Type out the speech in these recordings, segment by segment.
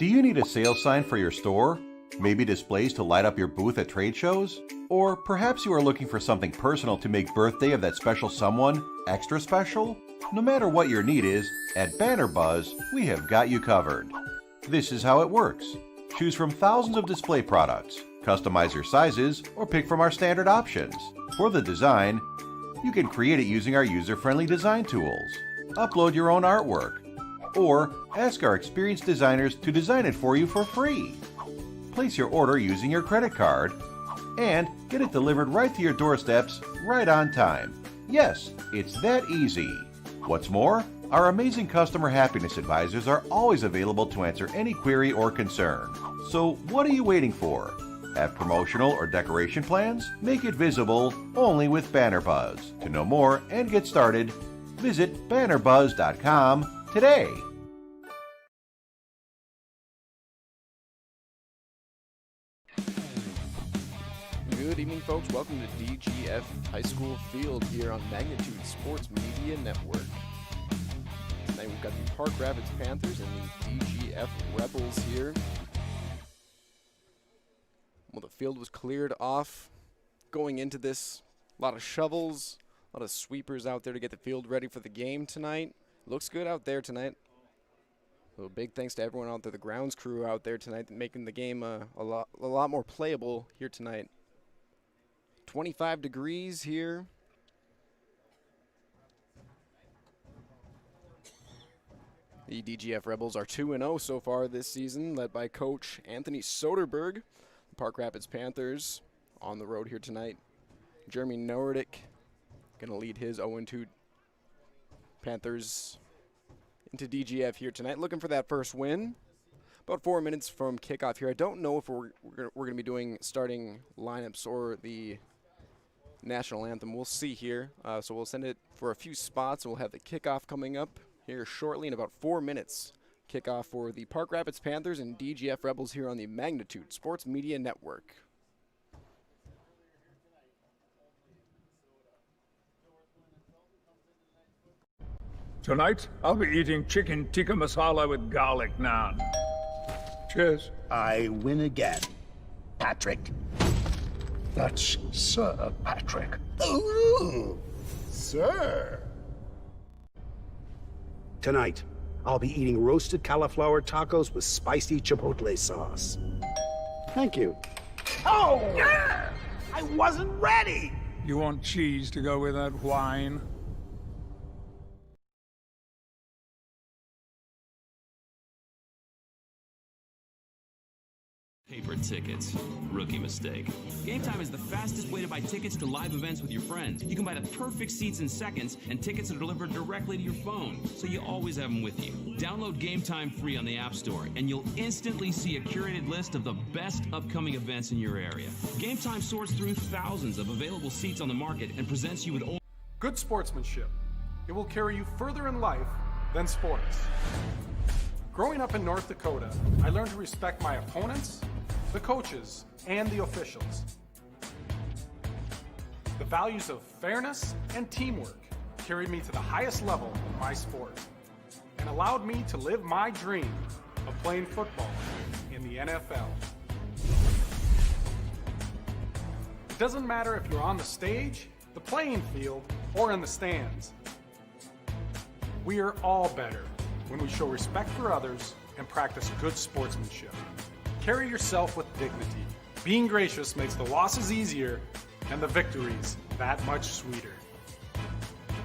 Do you need a sales sign for your store? Maybe displays to light up your booth at trade shows? Or perhaps you are looking for something personal to make birthday of that special someone extra special? No matter what your need is, at Banner Buzz, we have got you covered. This is how it works. Choose from thousands of display products, customize your sizes, or pick from our standard options. For the design, you can create it using our user-friendly design tools. Upload your own artwork, or ask our experienced designers to design it for you for free. Place your order using your credit card, and get it delivered right to your doorsteps right on time. Yes, it's that easy. What's more, our amazing customer happiness advisors are always available to answer any query or concern. So what are you waiting for? Have promotional or decoration plans? Make it visible only with Banner Buzz. To know more and get started, visit bannerbuzz.com today. Good evening, folks. Welcome to DGF High School Field here on Magnitude Sports Media Network. Tonight we've got the Park Rapids Panthers and the DGF Rebels here. Well, the field was cleared off going into this. A lot of shovels, a lot of sweepers out there to get the field ready for the game tonight. Looks good out there tonight. So big thanks to everyone out there, the grounds crew out there tonight, making the game a lot more playable here tonight. 25 degrees here. The DGF Rebels are 2-0 so far this season, led by Coach Anthony Soderberg. The Park Rapids Panthers on the road here tonight. Jeremy Nordic going to lead his 0-2 Panthers into DGF here tonight, looking for that first win. About 4 minutes from kickoff here. I don't know if we're going to be doing starting lineups or the national anthem. We'll see here. So we'll send it for a few spots, and we'll have the kickoff coming up here shortly in about 4 minutes. Kickoff for the Park Rapids Panthers and DGF Rebels here on the Magnitude Sports Media Network. Tonight, I'll be eating chicken tikka masala with garlic naan. Cheers. I win again. Patrick. That's Sir Patrick. Ooh, sir. Tonight, I'll be eating roasted cauliflower tacos with spicy chipotle sauce. Thank you. Oh! Yeah! I wasn't ready! You want cheese to go with that wine? Paper tickets. Rookie mistake. GameTime is the fastest way to buy tickets to live events with your friends. You can buy the perfect seats in seconds, and tickets are delivered directly to your phone, so you always have them with you. Download GameTime free on the App Store, and you'll instantly see a curated list of the best upcoming events in your area. GameTime sorts through thousands of available seats on the market and presents you with good sportsmanship. It will carry you further in life than sports. Growing up in North Dakota, I learned to respect my opponents, the coaches, and the officials. The values of fairness and teamwork carried me to the highest level of my sport and allowed me to live my dream of playing football in the NFL. It doesn't matter if you're on the stage, the playing field, or in the stands. We are all better when we show respect for others and practice good sportsmanship. Carry yourself with dignity. Being gracious makes the losses easier and the victories that much sweeter.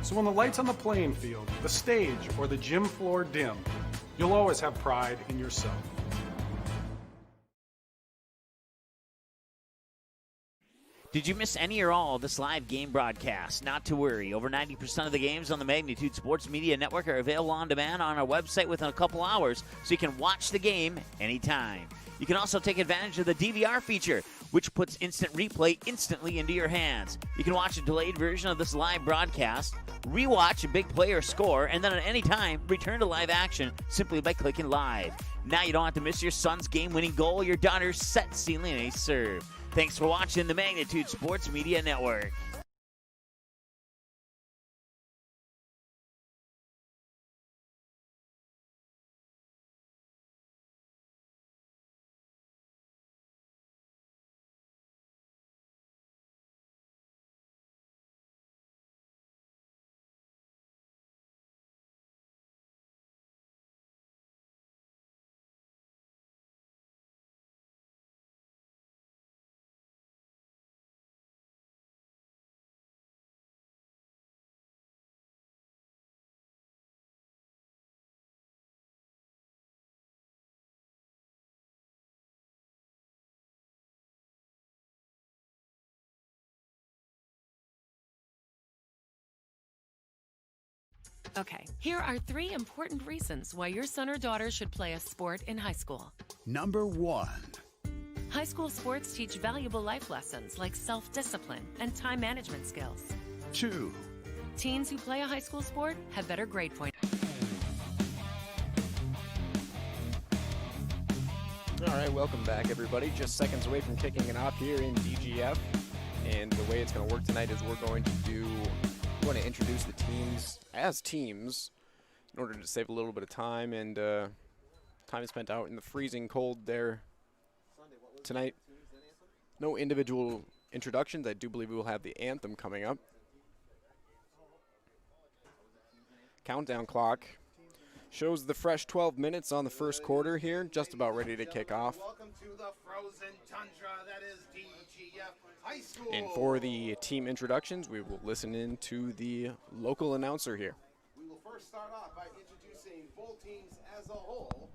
So when the lights on the playing field, the stage, or the gym floor dim, you'll always have pride in yourself. Did you miss any or all of this live game broadcast? Not to worry. Over 90% of the games on the Magnitude Sports Media Network are available on demand on our website within a couple hours, so you can watch the game anytime. You can also take advantage of the DVR feature, which puts instant replay instantly into your hands. You can watch a delayed version of this live broadcast, rewatch a big play or score, and then at any time, return to live action simply by clicking live. Now you don't have to miss your son's game-winning goal or your daughter's set-sealing ace serve. Thanks for watching the Magnitude Sports Media Network. Okay, here are 3 important reasons why your son or daughter should play a sport in high school. Number 1. High school sports teach valuable life lessons like self-discipline and time management skills. 2. Teens who play a high school sport have better grade points. All right, welcome back, everybody. Just seconds away from kicking it off here in DGF. And the way it's going to work tonight is we're going to introduce the teams as teams in order to save a little bit of time and time spent out in the freezing cold there tonight. No individual introductions. I do believe we will have the anthem coming up. Countdown clock shows the fresh 12 minutes on the first quarter here, just about ready to kick off. Welcome to the frozen tundra that is DGF High School. And for the team introductions, we will listen in to the local announcer here. We will first start off by introducing both teams as a whole.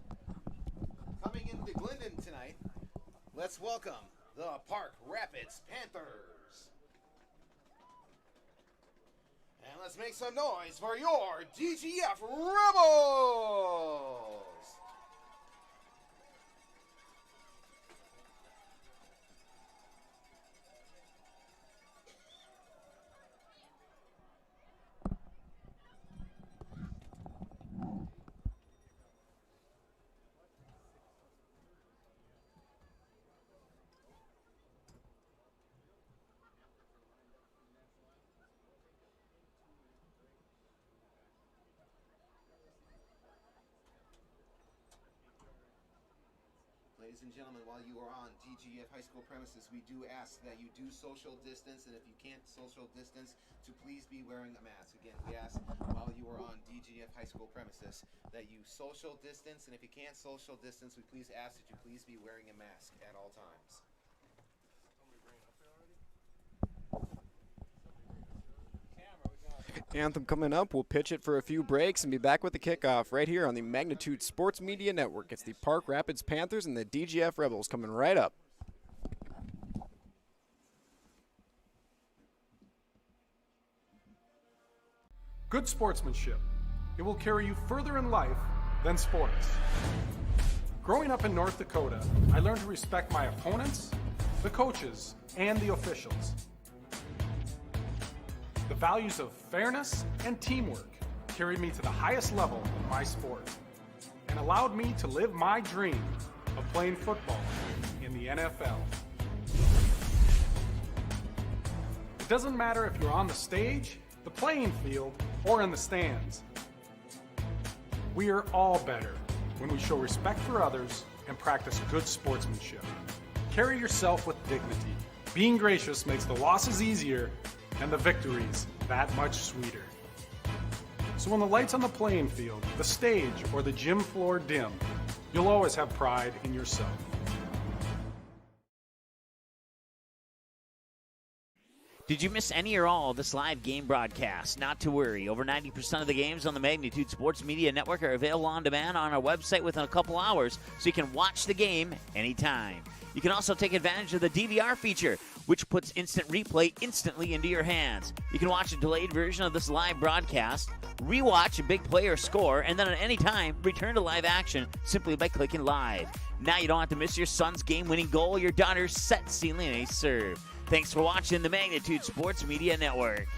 Coming into Glyndon tonight, let's welcome the Park Rapids Panthers. And let's make some noise for your DGF Rebels! Ladies and gentlemen, while you are on DGF High School premises, we do ask that you do social distance, and if you can't social distance, to please be wearing a mask. Again, we ask while you are on DGF High School premises that you social distance, and if you can't social distance, we please ask that you please be wearing a mask at all times. Anthem coming up. We'll pitch it for a few breaks and be back with the kickoff right here on the Magnitude Sports Media Network. It's the Park Rapids Panthers and the DGF Rebels coming right up. Good sportsmanship. It will carry you further in life than sports. Growing up in North Dakota, I learned to respect my opponents, the coaches, and the officials. The values of fairness and teamwork carried me to the highest level in my sport and allowed me to live my dream of playing football in the NFL. It doesn't matter if you're on the stage, the playing field, or in the stands. We are all better when we show respect for others and practice good sportsmanship. Carry yourself with dignity. Being gracious makes the losses easier and the victories that much sweeter. So when the lights on the playing field, the stage, or the gym floor dim, you'll always have pride in yourself. Did you miss any or all of this live game broadcast? Not to worry. Over 90% of the games on the Magnitude Sports Media Network are available on demand on our website within a couple hours, so you can watch the game anytime. You can also take advantage of the DVR feature, which puts instant replay instantly into your hands. You can watch a delayed version of this live broadcast, rewatch a big play or score, and then at any time, return to live action simply by clicking live. Now you don't have to miss your son's game-winning goal or your daughter's set-sealing ace serve. Thanks for watching the Magnitude Sports Media Network.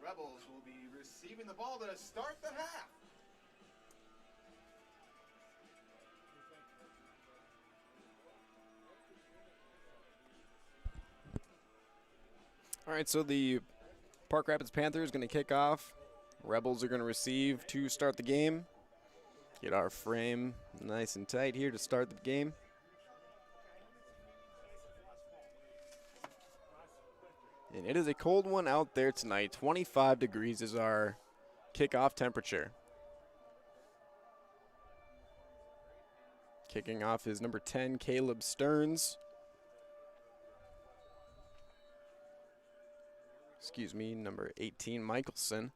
Rebels will be receiving the ball to start the half. All right, so the Park Rapids Panthers going to kick off. Rebels are going to receive to start the game. Get our frame nice and tight here to start the game. And it is a cold one out there tonight. 25 degrees is our kickoff temperature. Kicking off is number 10, Caleb Stearns. Excuse me, number 18, Michelson.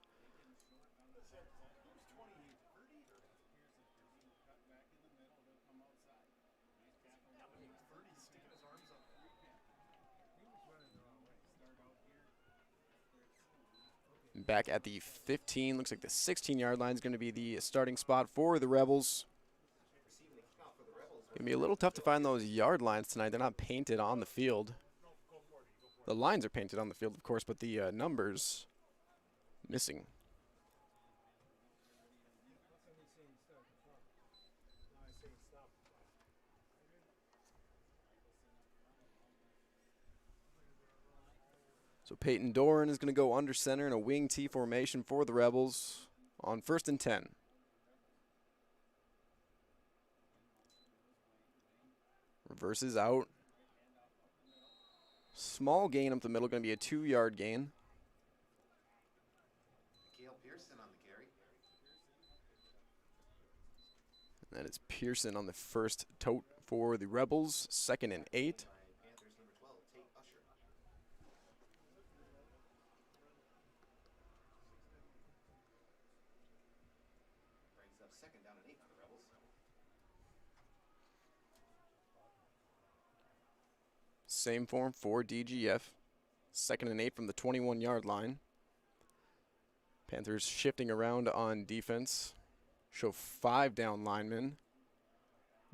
Back at the 15, looks like the 16-yard line is going to be the starting spot for the Rebels. Going to be a little tough to find those yard lines tonight. They're not painted on the field. The lines are painted on the field, of course, but the numbers missing. So Peyton Doran is going to go under center in a wing T formation for the Rebels on 1st and 10. Reverses out. Small gain up the middle, going to be a 2-yard gain. Pearson on the carry. And that is Pearson on the first tote for the Rebels, 2nd and 8. Panthers number 12, Tate Usher. Brings up 2nd down and 8 for the Rebels. Same form for DGF. 2nd and 8 from the 21-yard line. Panthers shifting around on defense. Show 5 down linemen.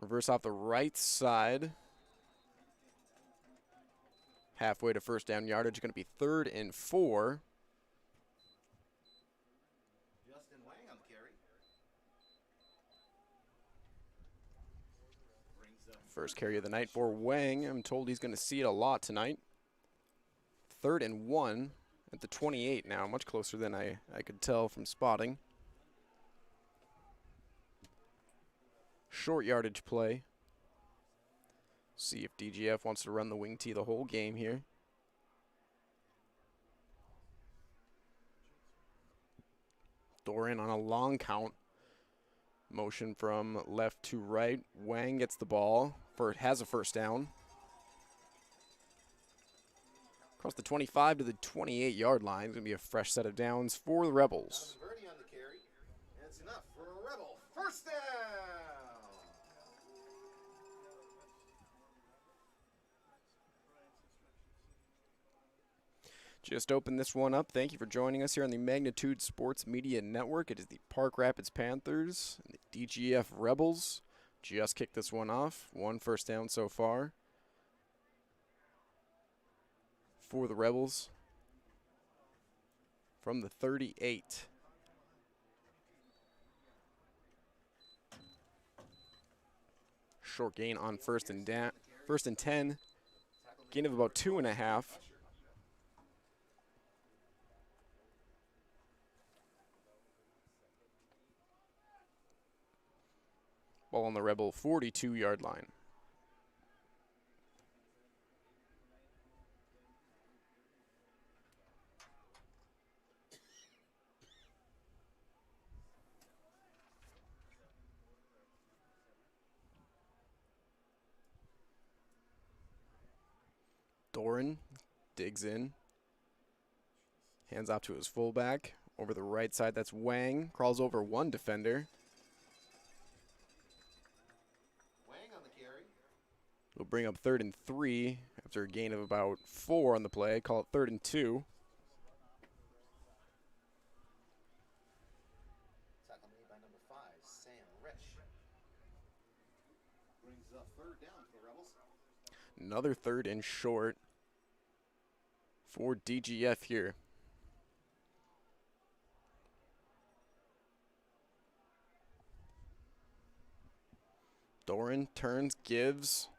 Reverse off the right side. Halfway to 1st down yardage. Going to be 3rd and 4. Justin Wang on the carry. First carry of the night for Wang. I'm told he's going to see it a lot tonight. 3rd and 1 at the 28 now. Much closer than I could tell from spotting. Short yardage play. See if DGF wants to run the wing T the whole game here. Doran on a long count. Motion from left to right. Wang gets the ball. Has a 1st down. Across the 25 to the 28-yard line. It's going to be a fresh set of downs for the Rebels. Verdi on the carry. And it's enough for a Rebel. 1st down. Just opened this one up. Thank you for joining us here on the Magnitude Sports Media Network. It is the Park Rapids Panthers and the DGF Rebels. Just kicked this one off. 1 1st down so far for the Rebels from the 38. Short gain on 1st and 10. Gain of about 2.5. Ball on the Rebel 42-yard line. Doran digs in. Hands off to his fullback. Over the right side, that's Wang. Crawls over one defender. We'll bring up 3rd and 3 after a gain of about 4 on the play. Call it 3rd and 2. Tackle made by number 5, Sam Rich. Brings up 3rd down for the Rebels. Another 3rd and short for DGF here. Doran turns, gives.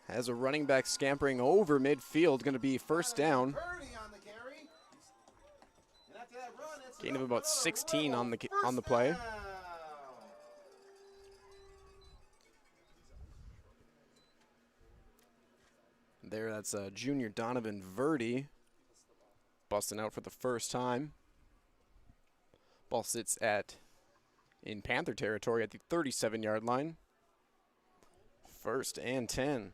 Has a running back scampering over midfield, going to be first down. Birdie on the carry. And after that run, it's Gain of enough about for another 16 on the Rebel on the first play. down. There, that's junior Donovan Verdi busting out for the first time. Ball sits in Panther territory at the 37-yard line. First and 10.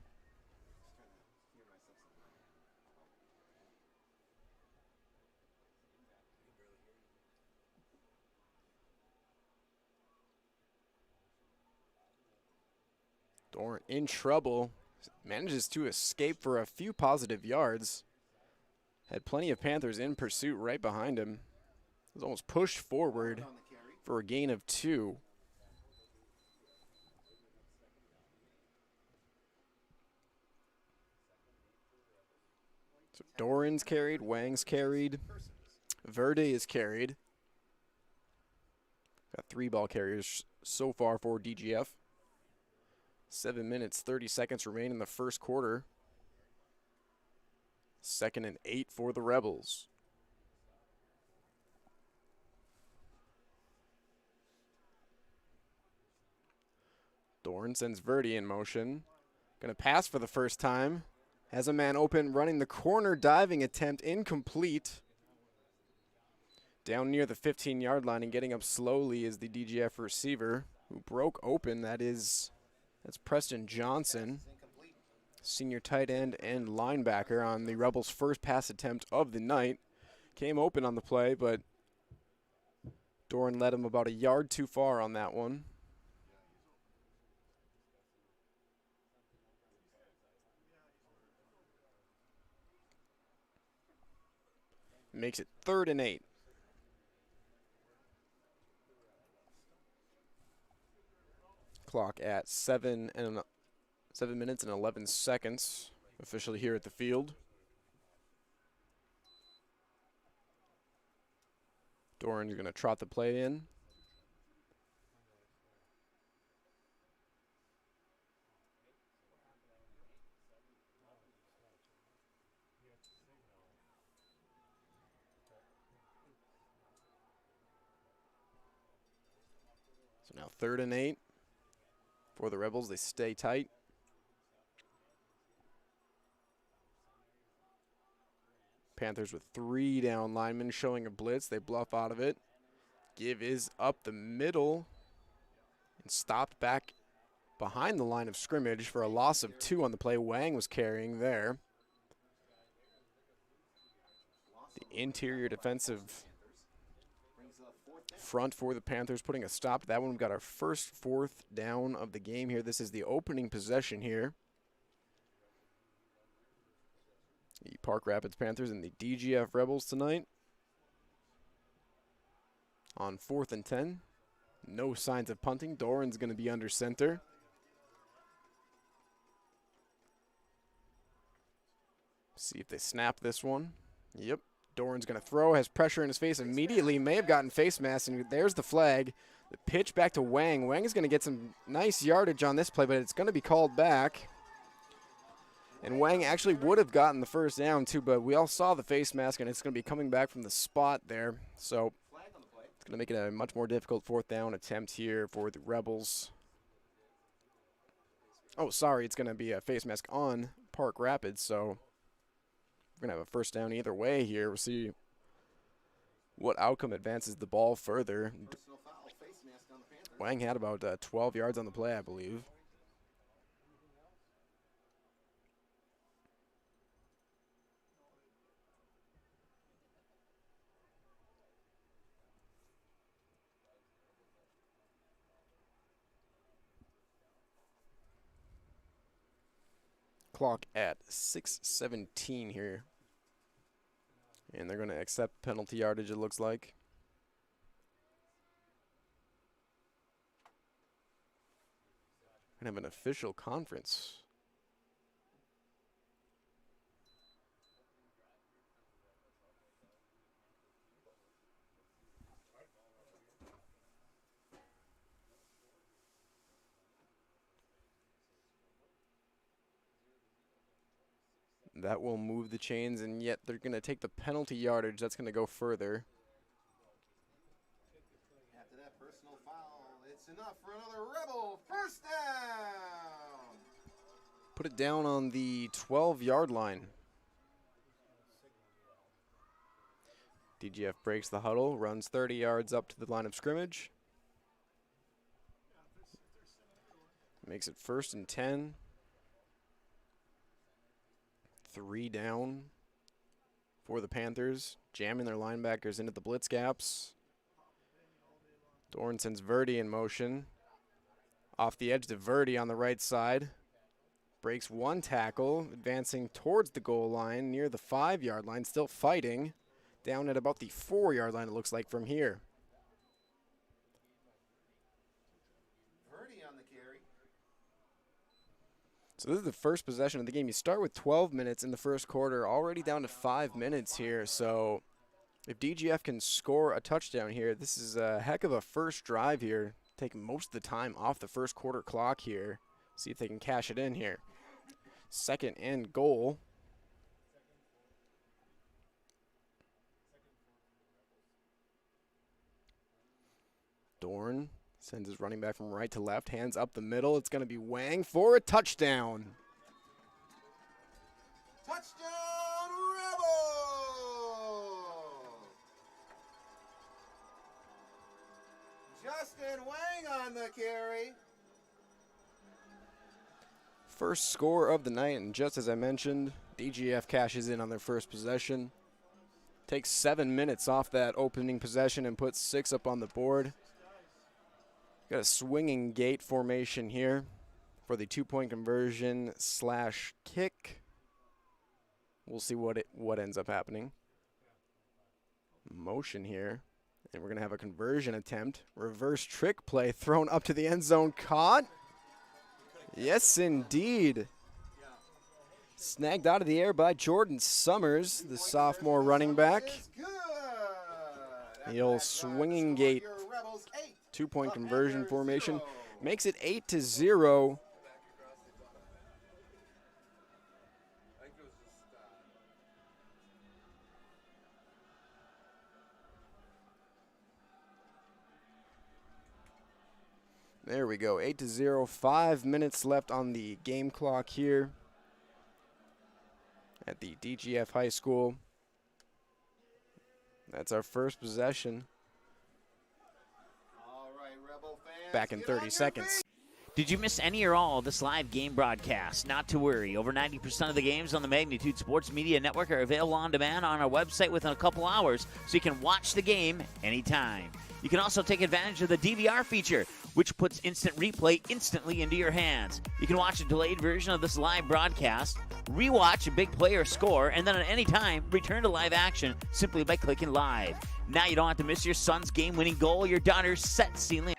Doran in trouble. Manages to escape for a few positive yards. Had plenty of Panthers in pursuit right behind him. Was almost pushed forward for a gain of 2. So Doran's carried, Wang's carried, Verde is carried. Got 3 ball carriers so far for DGF. 7 minutes, 30 seconds remain in the first quarter. 2nd and 8 for the Rebels. Dorn sends Verdi in motion. Gonna pass for the first time. Has a man open, running the corner, diving attempt, incomplete. Down near the 15-yard line and getting up slowly is the DGF receiver who broke open. That's Preston Johnson, senior tight end and linebacker on the Rebels' first pass attempt of the night. Came open on the play, but Doran led him about a yard too far on that one. Makes it 3rd and 8. Clock at 7 minutes and 11 seconds officially here at the field. Doran's going to trot the play in. So now 3rd and 8 for the Rebels. They stay tight. Panthers with 3 down linemen showing a blitz. They bluff out of it. Give is up the middle and stopped back behind the line of scrimmage for a loss of 2 on the play. Wang was carrying there. The interior defensive front for the Panthers putting a stop to that one. We've got our first 4th down of the game here. This is the opening possession here. The Park Rapids Panthers and the DGF Rebels tonight. On 4th and 10. No signs of punting. Doran's going to be under center. See if they snap this one. Yep. Doran's going to throw, has pressure in his face immediately, may have gotten face mask, and there's the flag. The pitch back to Wang. Wang is going to get some nice yardage on this play, but it's going to be called back. And Wang actually would have gotten the first down too, but we all saw the face mask, and it's going to be coming back from the spot there. So it's going to make it a much more difficult 4th down attempt here for the Rebels. Oh, sorry, it's going to be a face mask on Park Rapids, so we're going to have a first down either way here. We'll see what outcome advances the ball further. Wang had about 12 yards on the play, I believe. Clock at 6:17 here. And they're going to accept penalty yardage, it looks like. We're going to have an official conference. That will move the chains, and yet they're going to take the penalty yardage. That's going to go further. After that personal foul, it's enough for another Rebel first down. Put it down on the 12-yard line. DGF breaks the huddle, runs 30 yards up to the line of scrimmage. Makes it 1st and 10. 3 down for the Panthers, jamming their linebackers into the blitz gaps. Dorn sends Verdi in motion. Off the edge to Verdi on the right side. Breaks one tackle, advancing towards the goal line near the 5-yard line, still fighting. Down at about the 4-yard line, it looks like from here. Verdi on the carry. So this is the first possession of the game. You start with 12 minutes in the first quarter, already down to 5 minutes here. So if DGF can score a touchdown here, this is a heck of a first drive here. Take most of the time off the first quarter clock here. See if they can cash it in here. 2nd and goal. Dorn sends his running back from right to left, hands up the middle. It's going to be Wang for a touchdown. Touchdown Rebel! Justin Wang on the carry. First score of the night, and just as I mentioned, DGF cashes in on their first possession. Takes 7 minutes off that opening possession and puts 6 up on the board. Got a swinging gate formation here for the 2-point conversion / kick. We'll see what ends up happening. Motion here, and we're going to have a conversion attempt. Reverse trick play thrown up to the end zone, caught. Yes, indeed. Snagged out of the air by Jordan Summers, the sophomore running back. The old swinging gate 2-point conversion formation makes it 8-0. There we go, 8-0. 5 minutes left on the game clock here at the DGF High School. That's our first possession. All right, Rebel fans, back in 30 seconds. Did you miss any or all of this live game broadcast? Not to worry. Over 90% of the games on the Magnitude Sports Media Network are available on demand on our website within a couple hours, so you can watch the game anytime. You can also take advantage of the DVR feature, which puts instant replay instantly into your hands. You can watch a delayed version of this live broadcast, rewatch a big play or score, and then at any time, return to live action simply by clicking live. Now you don't have to miss your son's game-winning goal or your daughter's set ceiling.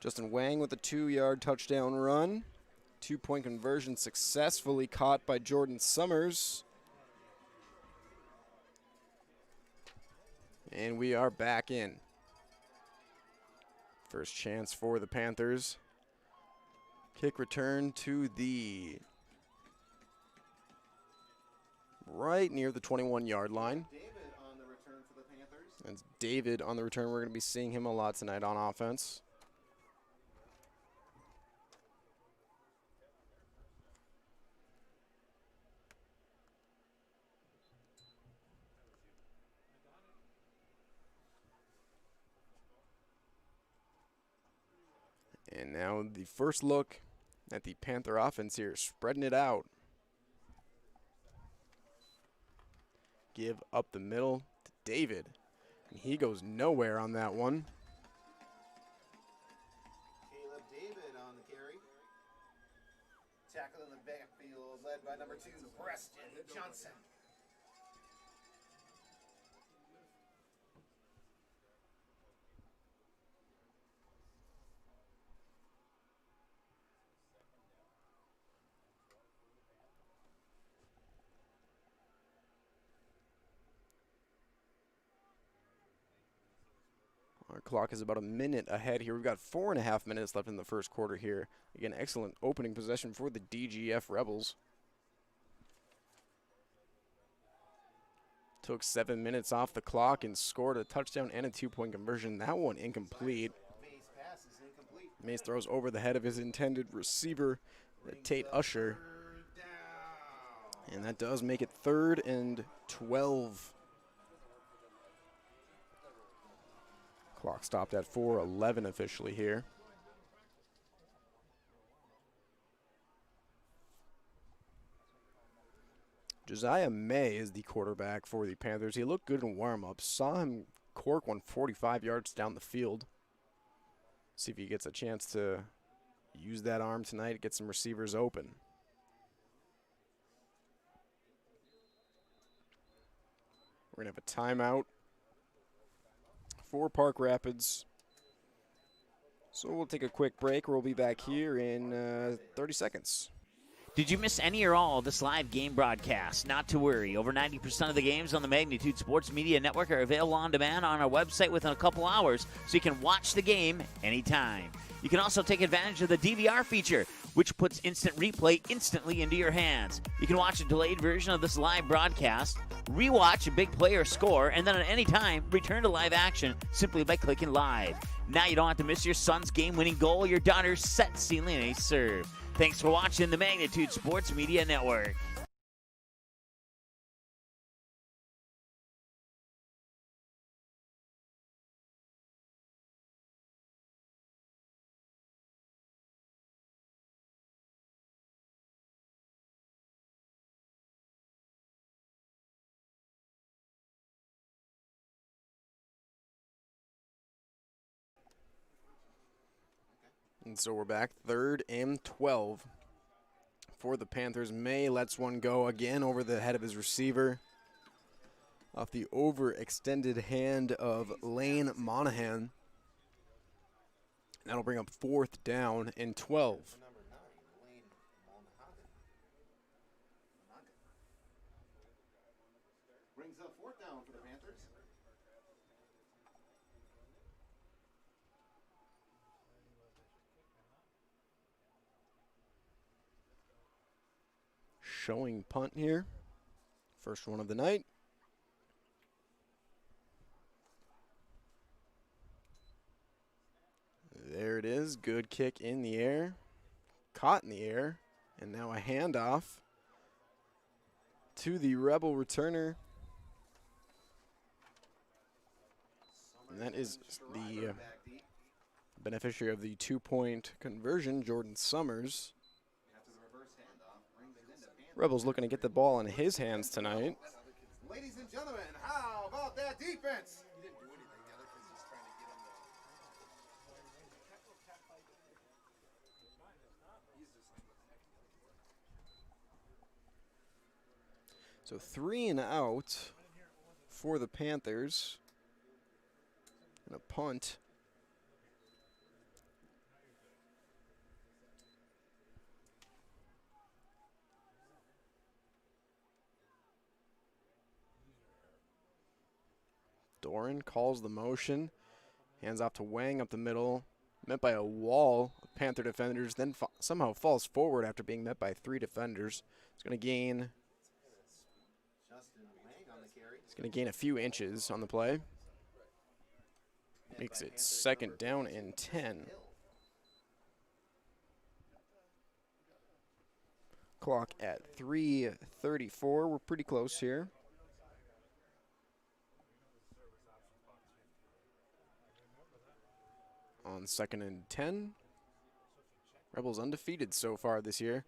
Justin Wang with a 2-yard touchdown run. 2-point conversion successfully caught by Jordan Summers. And we are back in. First chance for the Panthers. Kick return to the right near the 21-yard line. David on the return for the Panthers. That's David on the return. We're going to be seeing him a lot tonight on offense. And now the first look at the Panther offense here, spreading it out. Give up the middle to David. And he goes nowhere on that one. Caleb David on the carry. Tackle in the backfield, led by number 2, Preston Johnson. clock is about a minute ahead here. We've got 4.5 minutes left in the first quarter here. Again, excellent opening possession for the DGF Rebels. Took 7 minutes off the clock and scored a touchdown and a 2-point conversion. That one incomplete. May's pass is incomplete. Mays throws over the head of his intended receiver, Tate Usher. And that does make it 3rd and 12. Clock stopped at 4:11 officially here. Josiah May is the quarterback for the Panthers. He looked good in warm-ups. Saw him cork one 45 yards down the field. See if he gets a chance to use that arm tonight, get some receivers open. We're going to have a timeout for Park Rapids. So we'll take a quick break. We'll be back here in 30 seconds. Did you miss any or all of this live game broadcast? Not to worry. Over 90% of the games on the Magnitude Sports Media Network are available on demand on our website within a couple hours, so you can watch the game anytime. You can also take advantage of the DVR feature, which puts instant replay instantly into your hands. You can watch a delayed version of this live broadcast, rewatch a big play or score, and then at any time, return to live action simply by clicking live. Now you don't have to miss your son's game-winning goal or your daughter's set ceiling ace serve. Thanks for watching the Magnitude Sports Media Network. And so we're back, 3rd and 12 for the Panthers. May lets one go again over the head of his receiver. Off the overextended hand of Lane Monahan. That'll bring up 4th down and 12. Brings up 4th down for the Panthers. Showing punt here. First one of the night. There it is. Good kick in the air. Caught in the air. And now a handoff to the Rebel returner. And that is the beneficiary of the 2-point conversion, Jordan Summers. Rebels looking to get the ball in his hands tonight. Ladies and gentlemen, how about that defense? So 3 and out for the Panthers. And a punt. Doran calls the motion, hands off to Wang up the middle, met by a wall of Panther defenders, then somehow falls forward after being met by 3 defenders. He's going to gain a few inches on the play. Makes it 2nd down and 10. Clock at 3:34. We're pretty close here. On 2nd and 10. Rebels undefeated so far this year.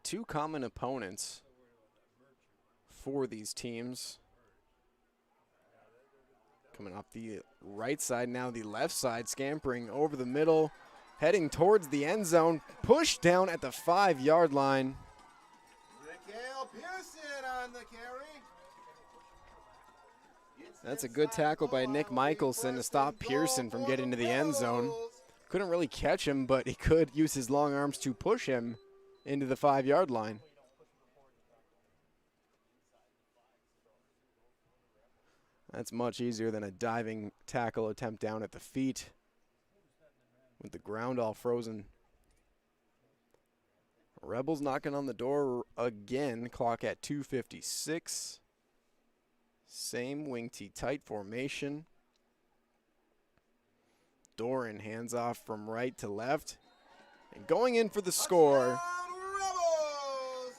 2 common opponents for these teams. Coming off the right side, now the left side, scampering over the middle, heading towards the end zone, pushed down at the 5-yard line. Raquel Pearson on the carry. That's a good tackle by Nick Michelson to stop Pearson from getting to the end zone. Couldn't really catch him, but he could use his long arms to push him into the 5-yard line. That's much easier than a diving tackle attempt down at the feet with the ground all frozen. Rebels knocking on the door again. Clock at 2:56. Same wing tee tight formation. Doran hands off from right to left. And going in for the score. Rebels!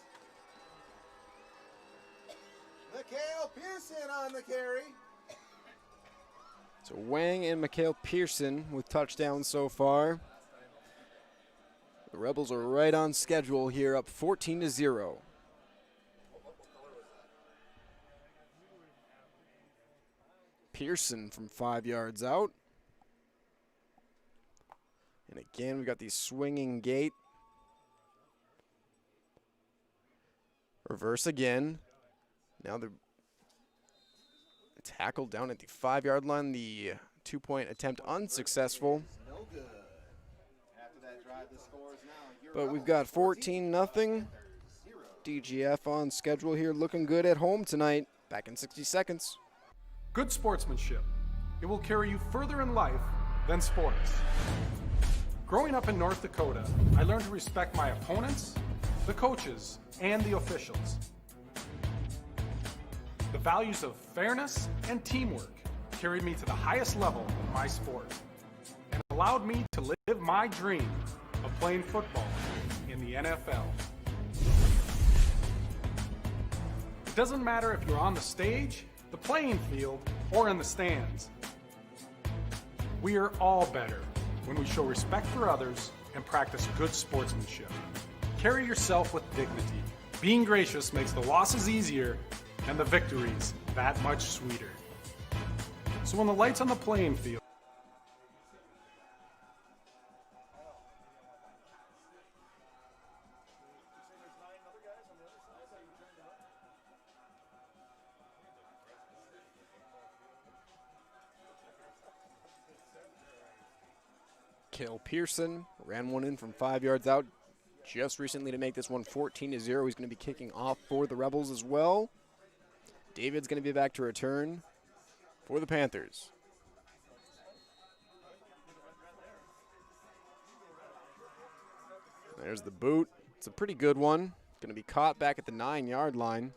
Mikhail Pearson on the carry. So Wang and Mikhail Pearson with touchdowns so far. The Rebels are right on schedule here, up 14-0. Pearson from 5 yards out. And again, we've got the swinging gate. Reverse again. Now the tackle down at the 5-yard line. The 2-point attempt unsuccessful. No good. After that drive, the score is now But we've got 14-0. DGF on schedule here, looking good at home tonight. Back in 60 seconds. Good sportsmanship. It will carry you further in life than sports. Growing up in North Dakota, I learned to respect my opponents, the coaches, and the officials. The values of fairness and teamwork carried me to the highest level in my sport and allowed me to live my dream of playing football in the NFL. It doesn't matter if you're on the stage, the playing field, or in the stands. We are all better when we show respect for others and practice good sportsmanship. Carry yourself with dignity. Being gracious makes the losses easier and the victories that much sweeter. So when the light's on the playing field, Mikhail Pearson ran one in from 5 yards out just recently to make this one 14-0. He's going to be kicking off for the Rebels as well. David's going to be back to return for the Panthers. There's the boot. It's a pretty good one. Going to be caught back at the 9-yard line.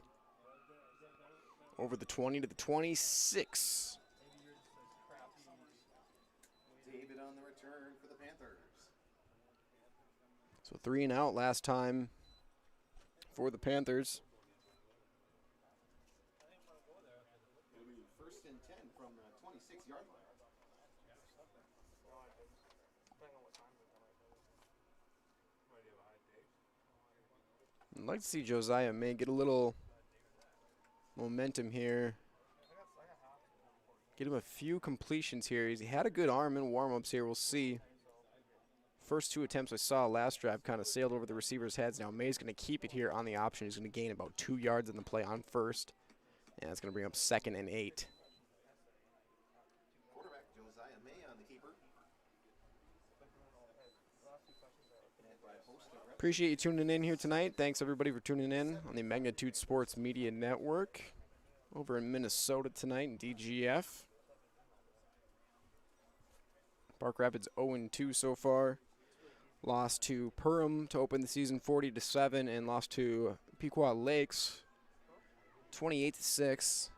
Over the 20 to the 26. David on the return for the Panthers. So 3 and out last time for the Panthers. It'll be 1st and 10 from the 26-yard line. I'd like to see Josiah May get a little momentum here. Get him a few completions here. He had a good arm in warm-ups here. We'll see. First 2 attempts I saw last drive kind of sailed over the receivers' heads. Now May's going to keep it here on the option. He's going to gain about 2 yards in the play on first. And that's going to bring up 2nd and 8. Quarterback Josiah May on the keeper. Appreciate you tuning in here tonight. Thanks everybody for tuning in on the Magnitude Sports Media Network over in Minnesota tonight in DGF. Park Rapids 0-2 so far. Lost to Perham to open the season 40-7 and lost to Pequot Lakes 28-6.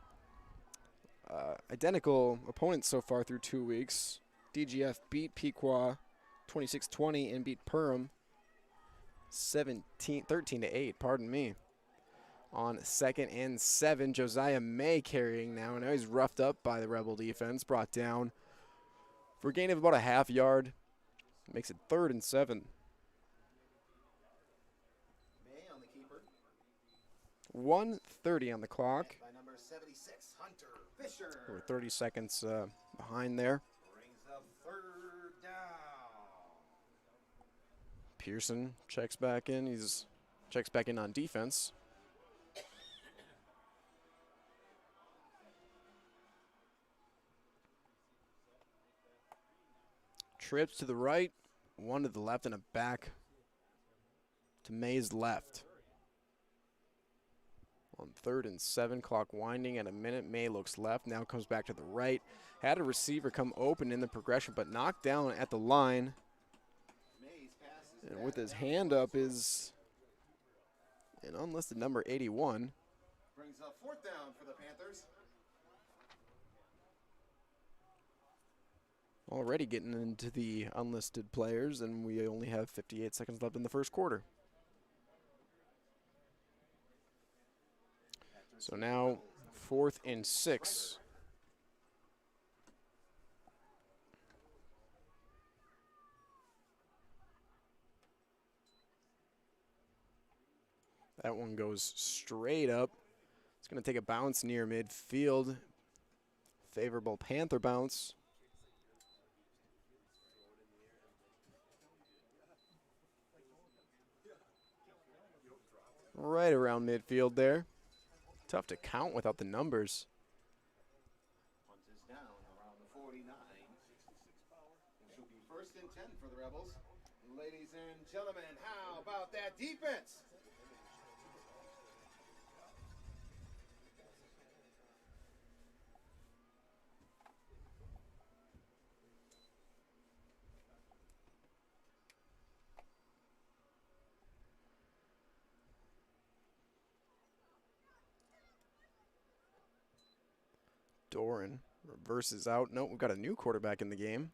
Identical opponents so far through 2 weeks. DGF beat Pequot 26-20 and beat Perham 13-8, pardon me. On 2nd and 7, Josiah May carrying now. Now he's roughed up by the Rebel defense, brought down for a gain of about a half yard. Makes it 3rd and 7. May on the keeper. 1:30 on the clock. By number 76, Hunter Fisher. We're 30 seconds behind there. Brings up 3rd down. Pearson checks back in. He's checks back in on defense. Trips to the right, 1 to the left, and a back to May's left. On 3rd and 7, clock winding at a minute. May looks left, now comes back to the right. Had a receiver come open in the progression, but knocked down at the line. And with his hand up is an unlisted number 81. Brings up 4th down for the Panthers. Already getting into the unlisted players, and we only have 58 seconds left in the first quarter. So now 4th and 6. That one goes straight up. It's going to take a bounce near midfield. Favorable Panther bounce. Right around midfield there. Tough to count without the numbers. Punt is down around the 49. It should be 1st and 10 for the Rebels. Ladies and gentlemen, how about that defense? Doran reverses out. Nope, we've got a new quarterback in the game.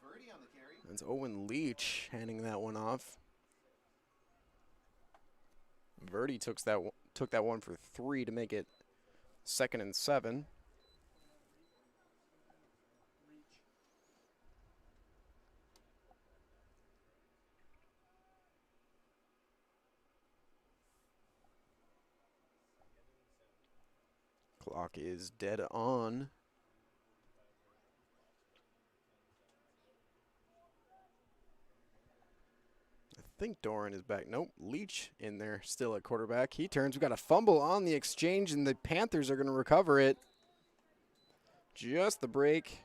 Verdi on the carry. That's Owen Leach handing that one off. Verdi took that one for 3 to make it 2nd and 7. Clock is dead on. I think Doran is back. Nope, Leach in there still at quarterback. He turns. We've got a fumble on the exchange, and the Panthers are going to recover it. Just the break.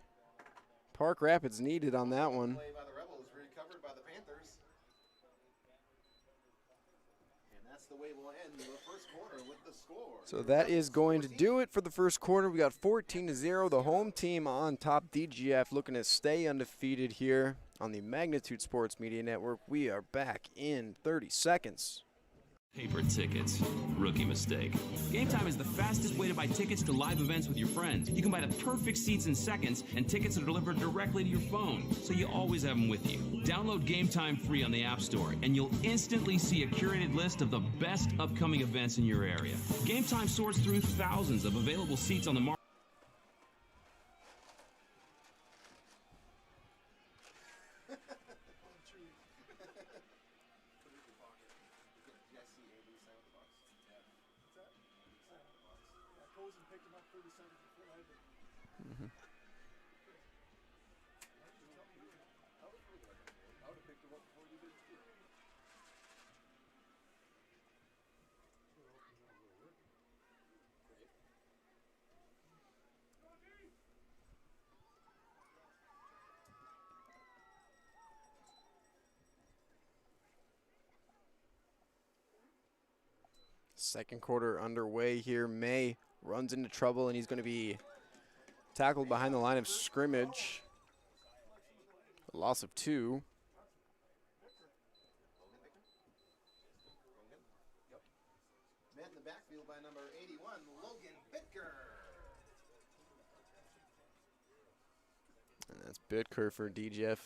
Park Rapids needed on that one. Play by the Rebels, recovered by the Panthers. And that's the way we'll end the first quarter with the score. So that is going to do it for the first quarter. We got 14-0. The home team on top. DGF looking to stay undefeated here on the Magnitude Sports Media Network. We are back in 30 seconds. Paper tickets. Rookie mistake. GameTime is the fastest way to buy tickets to live events with your friends. You can buy the perfect seats in seconds, and tickets are delivered directly to your phone, so you always have them with you. Download GameTime free on the App Store, and you'll instantly see a curated list of the best upcoming events in your area. GameTime sorts through thousands of available seats on the market. Second quarter underway here. May runs into trouble, and he's going to be tackled behind the line of scrimmage. A loss of 2. Met in the backfield by number 81, Logan Bitker. And that's Bitker for DGF.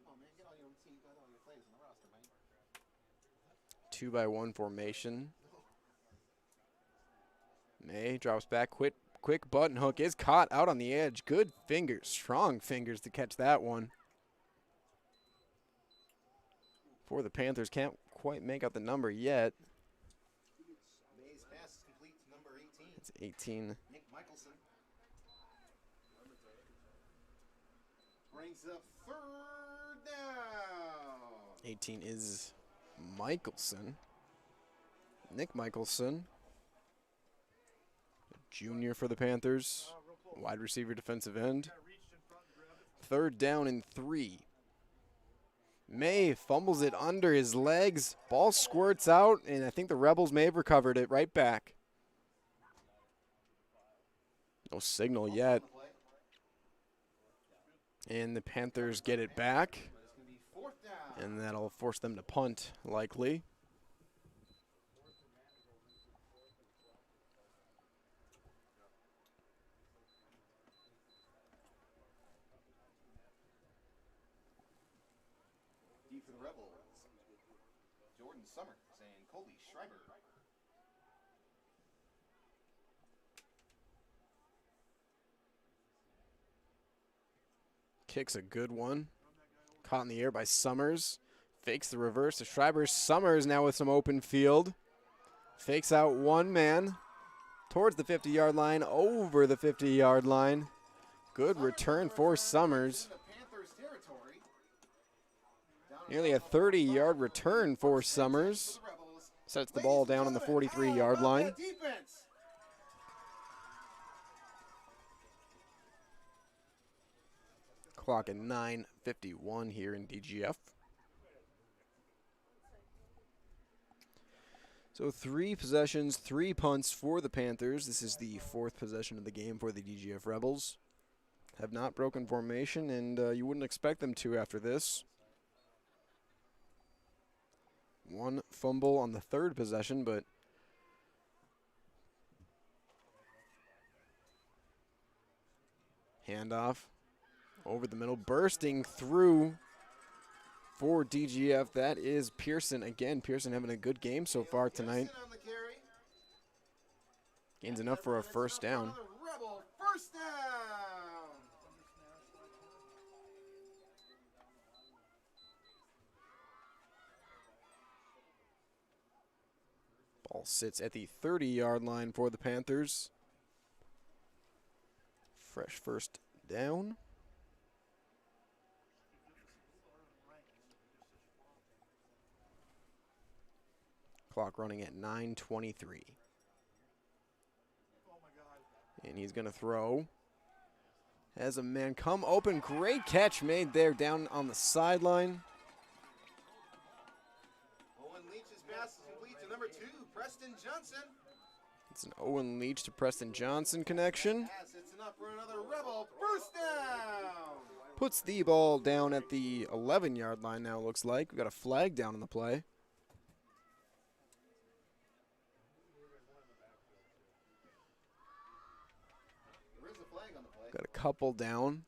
Oh man, get all your team, got all your players on the roster, man. 2-by-1 formation. May drops back. Quick button hook is caught out on the edge. Good fingers, strong fingers to catch that one. For the Panthers, can't quite make out the number yet. May's pass is complete to number 18. It's 18. Nick Michelson. Brings up 3rd down. 18 is Michelson. Nick Michelson, junior for the Panthers. Wide receiver, defensive end. 3rd down and 3. May fumbles it under his legs. Ball squirts out, and I think the Rebels may have recovered it right back. No signal yet. And the Panthers get it back. And that'll force them to punt, likely. D for the Rebels. Jordan Summers and Colby Schreiber. Kicks a good one. Caught in the air by Summers. Fakes the reverse to Schreiber. Summers now with some open field. Fakes out one man towards the 50-yard line, over the 50-yard line. Good return for Summers. Nearly a 30-yard return for Summers. Sets the ball down on the 43-yard line. Clock at 9:51 here in DGF. So 3 possessions, 3 punts for the Panthers. This is the 4th possession of the game for the DGF Rebels. Have not broken formation, and you wouldn't expect them to after this. 1 fumble on the 3rd possession, but handoff over the middle, bursting through for DGF. That is Pearson. Again, Pearson having a good game so far tonight. Gains enough for a 1st down. First down. Ball sits at the 30-yard line for the Panthers. Fresh 1st down. Clock running at 9:23. And he's going to throw. Has a man come open. Great catch made there down on the sideline. Owen Leach's pass is complete to number 2, Preston Johnson. It's an Owen Leach to Preston Johnson connection. Pass hits enough for another Rebel. First down. Puts the ball down at the 11-yard line now, looks like. We've got a flag down on the play. There is a flag on the play. Got a couple down.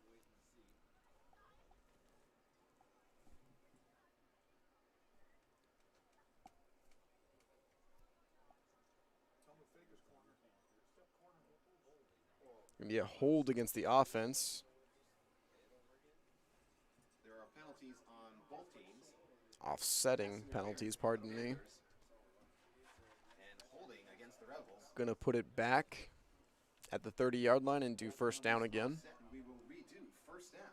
Gonna be a hold against the offense. There are penalties on both teams. Offsetting penalties, pardon me. And holding against the Rebels. Gonna put it back at the 30-yard line and do 1st down again. We will redo 1st down.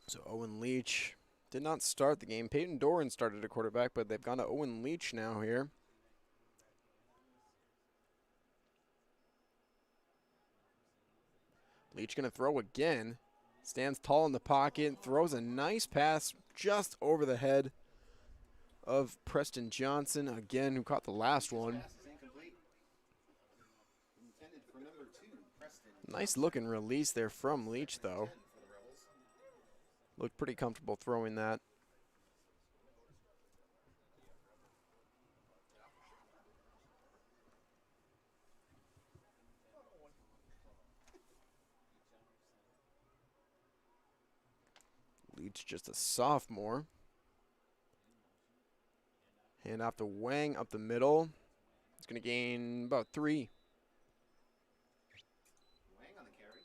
So Owen Leach did not start the game. Peyton Doran started at quarterback, but they've gone to Owen Leach now here. Leach going to throw again. Stands tall in the pocket, throws a nice pass just over the head of Preston Johnson, again, who caught the last one. Pass is incomplete. Intended for number 2, Preston. Nice looking release there from Leach, though. 10 for the Rebels. Looked pretty comfortable throwing that. Leach just a sophomore. Hand off to Wang up the middle. He's going to gain about 3. Wang on the carry.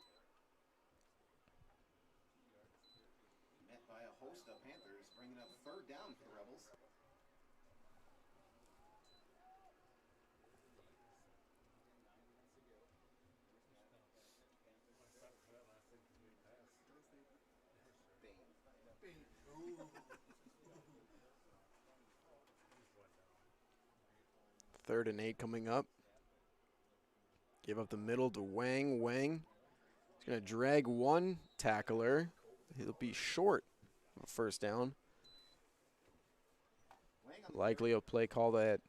Met by a host of Panthers, bringing up 3rd down for the Rebels. Third and 8 coming up. Give up the middle to Wang. Wang is going to drag one tackler. He'll be short of a first down. Likely a play call that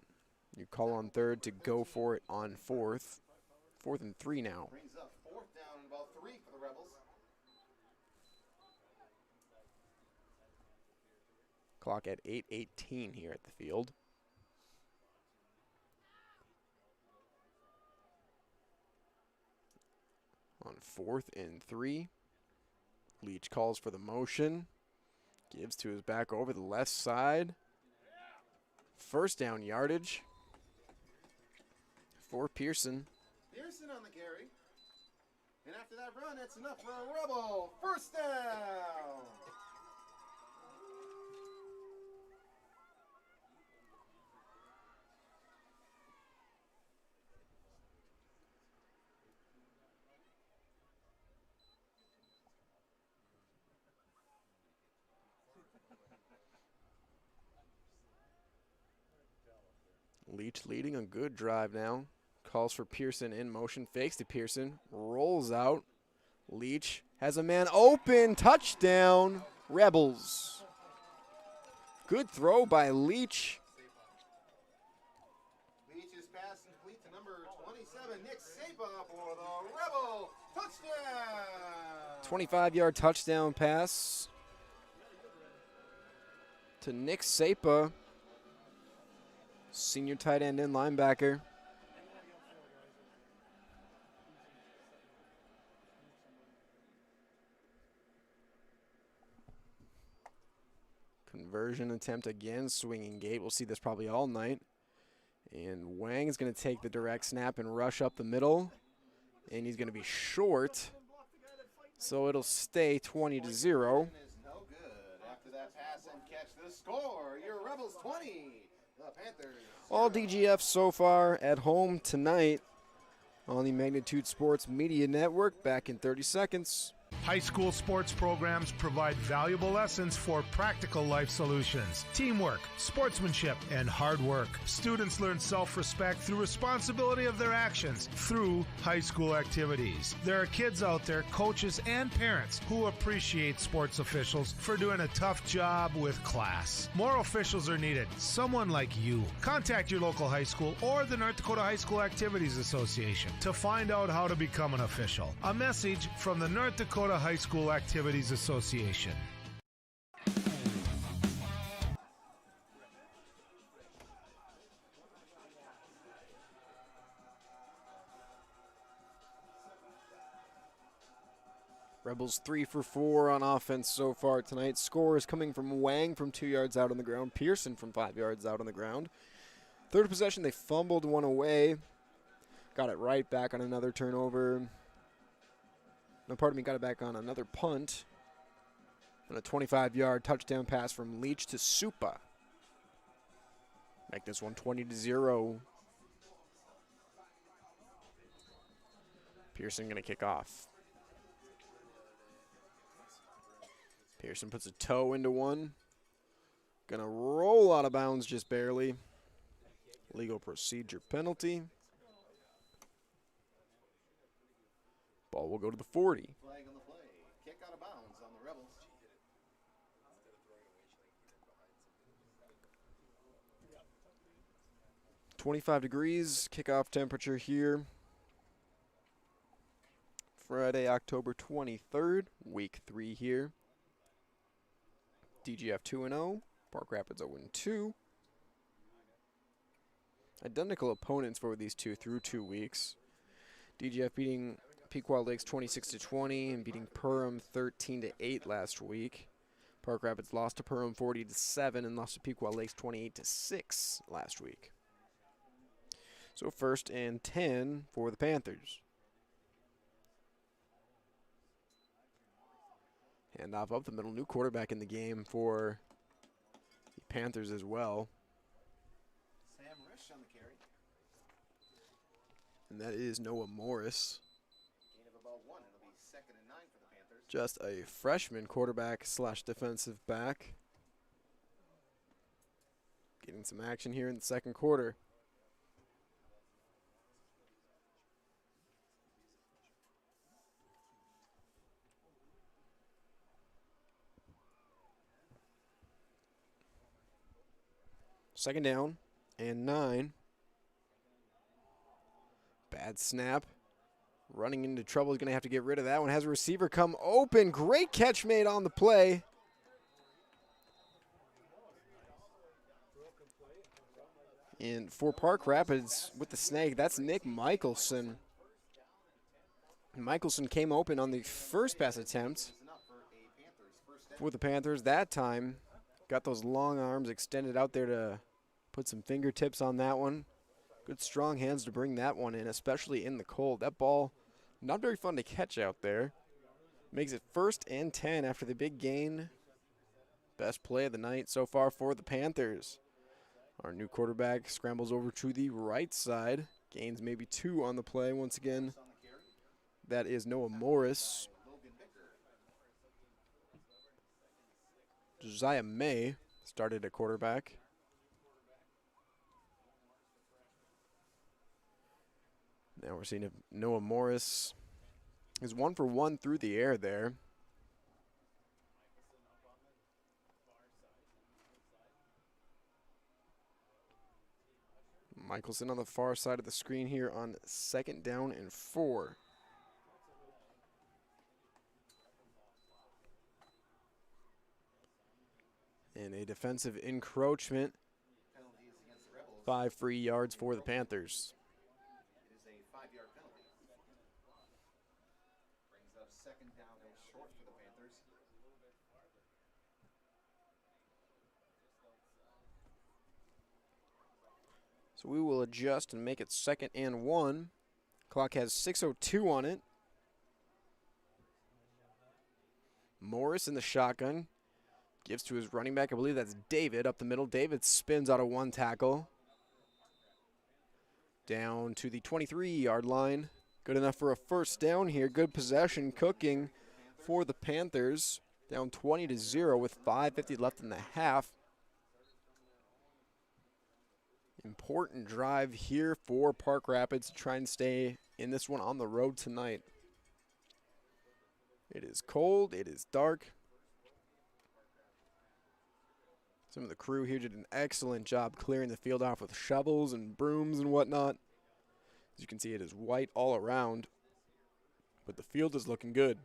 you call on third to go for it on fourth. 4th and 3 now. Brings up 4th down and about 3 for the Rebels. Clock at 8:18 here at the field. On 4th and 3. Leach calls for the motion. Gives to his back over the left side. First down yardage for Pearson. Pearson on the carry. And after that run, that's enough for a Rebel. First down. Leach leading a good drive now. Calls for Pearson in motion. Fakes to Pearson. Rolls out. Leach has a man open. Touchdown. Rebels. Good throw by Leach. Leach's pass complete to number 27, Nick Sapa for the Rebel. Touchdown. 25-yard touchdown pass to Nick Sapa. Senior tight end and linebacker. Conversion attempt again, swinging gate. We'll see this probably all night. And Wang is going to take the direct snap and rush up the middle. And he's going to be short. So it'll stay 20-0. Is no good. After that pass and catch the score. Your Rebels 20. The Panthers. All DGF so far at home tonight on the Magnitude Sports Media Network. Back in 30 seconds. High school sports programs provide valuable lessons for practical life solutions, teamwork, sportsmanship, and hard work. Students learn self-respect through responsibility of their actions through high school activities. There are kids out there, coaches and parents, who appreciate sports officials for doing a tough job with class. More officials are needed, someone like you. Contact your local high school or the North Dakota High School Activities Association to find out how to become an official. A message from the North Dakota High School Activities Association. Rebels 3 for 4 on offense so far tonight. Score is coming from Wang from 2 yards out on the ground. Pearson from 5 yards out on the ground. Third possession, they fumbled one away. Got it right back on another turnover. No, pardon me, got it back on another punt. And a 25-yard touchdown pass from Leach to Supa. Make this one 20-0. Pearson going to kick off. Pearson puts a toe into one. Going to roll out of bounds just barely. Legal procedure penalty. Ball will go to the 40. Flag on the play. Kick out of bounds on the Rebels. .25 degrees kickoff temperature here. Friday, October 23rd, week 3 here. DGF 2-0, Park Rapids 0-2. Identical opponents for these two through 2 weeks. DGF beating Pequot Lakes 26-20 and beating Perham 13-8 last week. Park Rapids lost to Perham 40-7 and lost to Pequot Lakes 28-6 last week. So 1st and 10 for the Panthers. Handoff up the middle, new quarterback in the game for the Panthers as well. Sam Risch on the carry. And that is Noah Morris. Gain of about 1. It'll be 2nd and 9 for the Panthers. Just a freshman quarterback / defensive back. Getting some action here in the second quarter. Second down and 9. Bad snap. Running into trouble. He's going to have to get rid of that one. Has a receiver come open. Great catch made on the play. And for Park Rapids with the snag, that's Nick Michelson. Michelson came open on the first pass attempt for the Panthers. That time, got those long arms extended out there to put some fingertips on that one. Good strong hands to bring that one in, especially in the cold. That ball, not very fun to catch out there. Makes it 1st and 10 after the big gain. Best play of the night so far for the Panthers. Our new quarterback scrambles over to the right side. Gains maybe 2 on the play once again. That is Noah Morris. Josiah May started at quarterback. Now we're seeing if Noah Morris is 1 for 1 through the air there. Michelson on the far side of the screen here on 2nd down and 4. And a defensive encroachment. 5 free yards for the Panthers. It is a 5-yard penalty. Brings up 2nd down and short for the Panthers. So we will adjust and make it 2nd and 1. Clock has 6:02 on it. Morris in the shotgun. Gives to his running back. I believe that's David up the middle. David spins out of 1 tackle. Down to the 23-yard line. Good enough for a 1st down here. Good possession cooking for the Panthers. Down 20-0 with 5:50 left in the half. Important drive here for Park Rapids to try and stay in this one on the road tonight. It is cold. It is dark. Some of the crew here did an excellent job clearing the field off with shovels and brooms and whatnot. As you can see, it is white all around, but the field is looking good.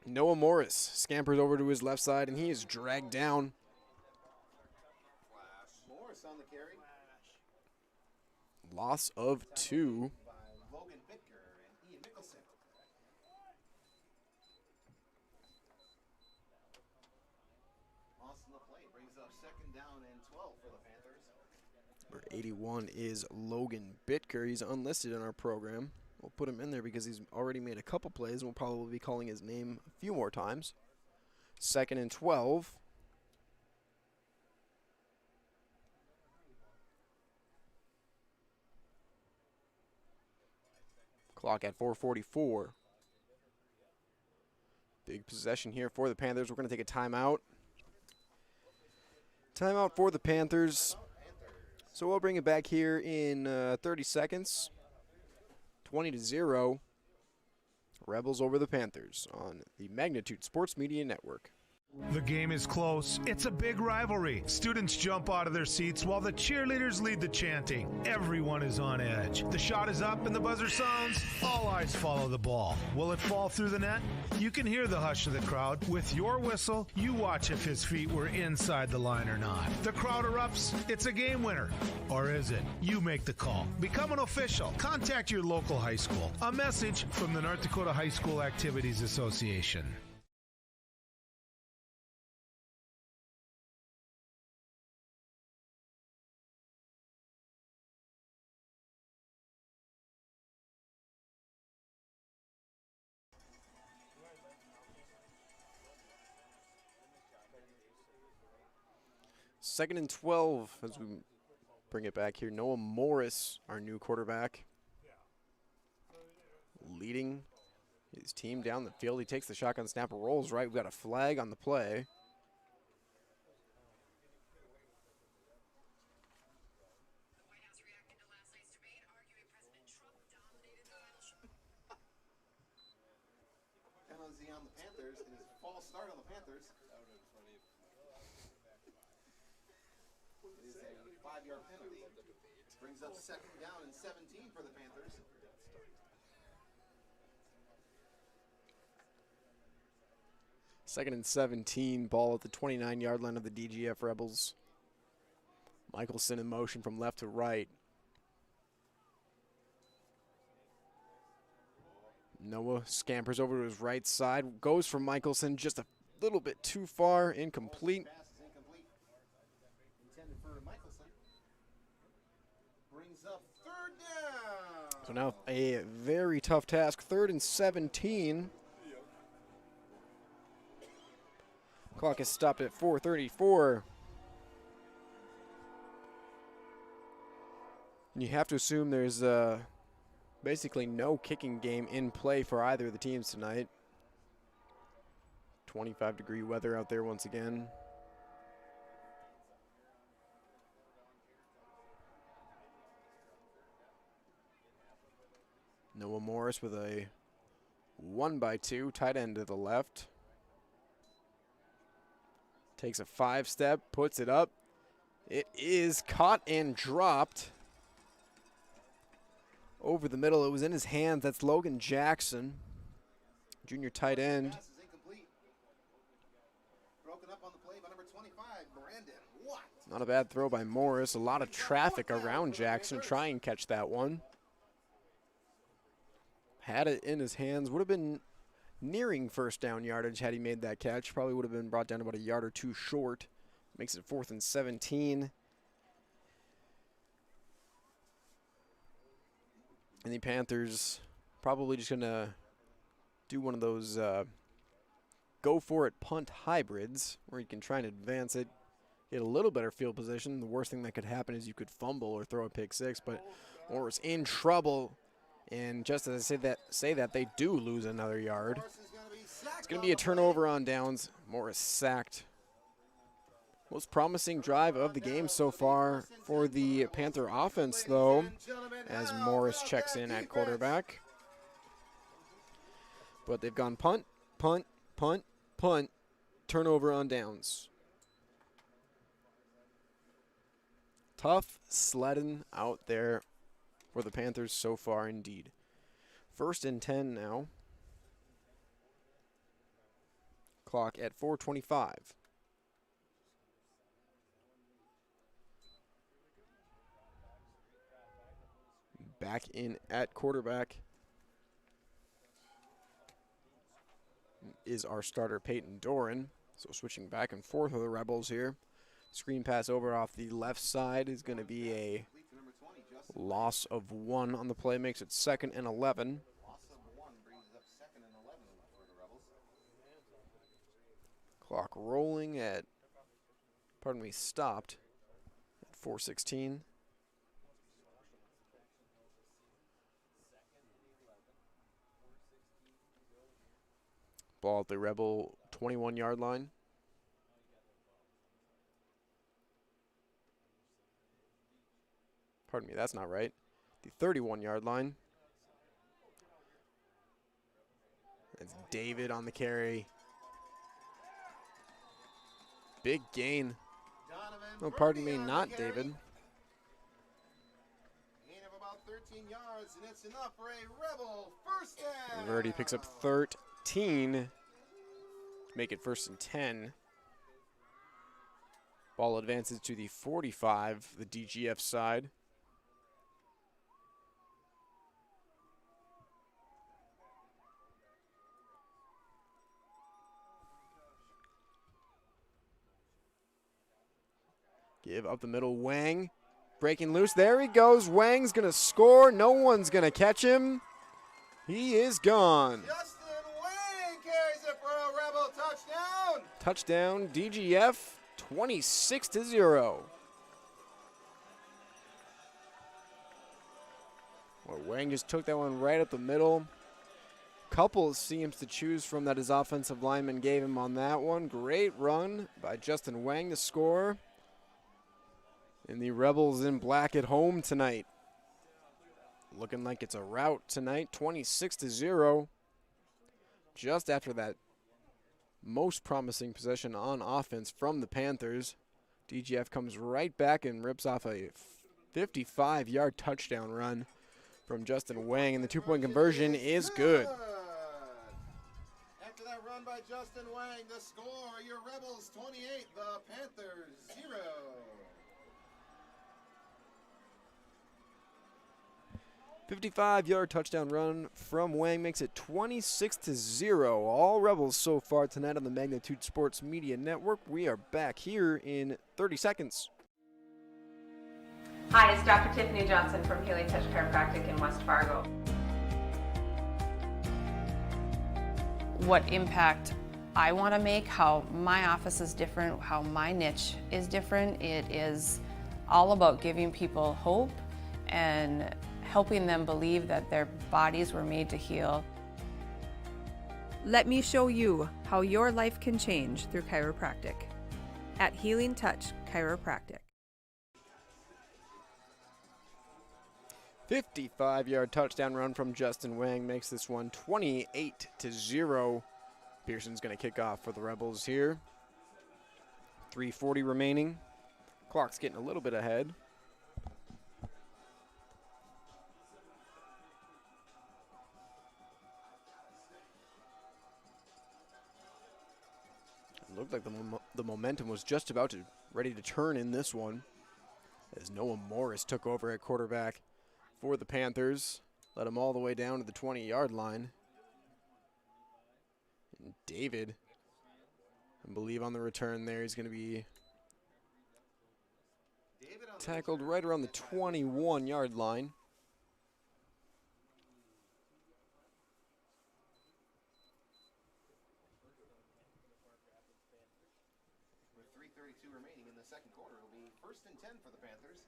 Noah Morris scampers over to his left side, and he is dragged down. Morris on the carry. Loss of 2. By Logan Bittker and Ian Mickelson. Loss in the play brings up 2nd down and 12 for the Panthers. Number 81 is Logan Bittker. He's unlisted in our program. We'll put him in there because he's already made a couple plays, and we'll probably be calling his name a few more times. 2nd and 12. Clock at 4:44. Big possession here for the Panthers. We're going to take a timeout. Timeout for the Panthers. So we'll bring it back here in 30 seconds. 20-0. Rebels over the Panthers on the Magnitude Sports Media Network. The game is close. It's a big rivalry. Students jump out of their seats while the cheerleaders lead the chanting. Everyone is on edge. The shot is up and the buzzer sounds. All eyes follow the ball. Will it fall through the net? You can hear the hush of the crowd. With your whistle, you watch if his feet were inside the line or not. The crowd erupts. It's a game winner. Or is it? You make the call. Become an official. Contact your local high school. A message from the North Dakota High School Activities Association. Second and 12 as we bring it back here. Noah Morris, our new quarterback, leading His team down the field. He takes the shotgun snap, rolls right. We've got a flag on the play. Penalty on the Panthers. It is a false start on the Panthers. It is a 5-yard penalty. Brings up 2nd down and 17 for the Panthers. Second and 17, ball at the 29-yard line of the DGF Rebels. Michelson in motion from left to right. Noah scampers over to his right side, goes for Michelson, just a little bit too far, incomplete. Pass is incomplete. Intended for Michelson. Brings up 3rd down. So now a very tough task, 3rd and 17. Clock is stopped at 4:34. And you have to assume there's basically no kicking game in play for either of the teams tonight. 25-degree weather out there once again. Noah Morris with a 1x2 tight end to the left. Takes a 5-step, puts it up. It is caught and dropped over the middle. It was in his hands. That's Logan Jackson, junior tight end. Pass is incomplete. Broken up on the play by number 25, Brandon. What? Not a bad throw by Morris. A lot of traffic around Jackson to try and catch that one. Had it in his hands. Would have been nearing 1st down yardage had he made that catch. Probably would have been brought down about a yard or two short. Makes it 4th and 17. And the Panthers probably just going to do one of those go-for-it punt hybrids where you can try and advance it, get a little better field position. The worst thing that could happen is you could fumble or throw a pick 6, but Morris in trouble. And just as I say that, they do lose another yard. It's going to be a turnover on downs. Morris sacked. Most promising drive of the game so far for the Panther offense, though, as Morris checks in at quarterback. But they've gone punt, punt, punt, punt, turnover on downs. Tough sledding out there for the Panthers so far indeed. 1st and 10 now. Clock at 4:25. Back in at quarterback is our starter Peyton Doran. So switching back and forth with the Rebels here. Screen pass over off the left side is going to be a loss of 1 on the play. Makes it 2nd and 11. Loss of 1 brings up 2nd and 11 for the Rebels. Clock rolling at, stopped at 4:16. Ball at the Rebel 21-yard line. Pardon me, that's not right. The 31-yard line. That's David on the carry. Big gain. Oh, pardon me, not David. Gain of about 13 yards, and it's enough for a Rebel 1st down. Verdi picks up 13 to make it 1st and 10. Ball advances to the 45, the DGF side. Give up the middle, Wang. Breaking loose, there he goes. Wang's gonna score, no one's gonna catch him. He is gone. Justin Wang carries it for a Rebel touchdown. Touchdown, DGF, 26-0. Well, Wang just took that one right up the middle. couple seems to choose from that his offensive lineman gave him on that one. Great run by Justin Wang to score. And the Rebels in black at home tonight. Looking like it's a rout tonight, 26-0. Just after that most promising possession on offense from the Panthers, DGF comes right back and rips off a 55-yard touchdown run from Justin Wang, and the two-point conversion is good. After that run by Justin Wang, the score, your Rebels 28, the Panthers 0. 55-yard touchdown run from Wang makes it 26-0. All Rebels so far tonight on the Magnitude Sports Media Network. We are back here in 30 seconds. Hi, it's Dr. Tiffany Johnson from Healing Touch Chiropractic in West Fargo. What impact I want to make, how my office is different, how my niche is different. It is all about giving people hope and helping them believe that their bodies were made to heal. Let me show you how your life can change through chiropractic at Healing Touch Chiropractic. 55-yard touchdown run from Justin Wang makes this one 28-0. Pearson's going to kick off for the Rebels here. 3:40 remaining. Clock's getting a little bit ahead. It looked like the momentum was just ready to turn in this one, as Noah Morris took over at quarterback for the Panthers. Led him all the way down to the 20-yard line. And David, I believe on the return there, he's going to be tackled right around the 21-yard line. With 3:32 remaining in the second quarter, it'll be 1st and 10 for the Panthers.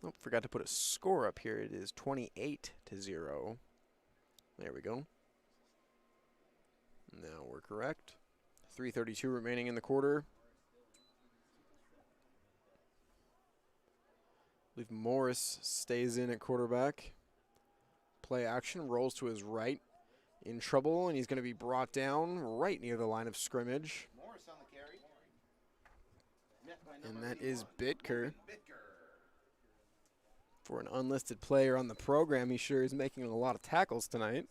Oh, forgot to put a score up here. It is 28-0. There we go. Now we're correct. 3:32 remaining in the quarter. I believe Morris stays in at quarterback. Play action, rolls to his right. In trouble, and he's going to be brought down right near the line of scrimmage. Morris on the carry. And that is Bitker. For an unlisted player on the program, he sure is making a lot of tackles tonight.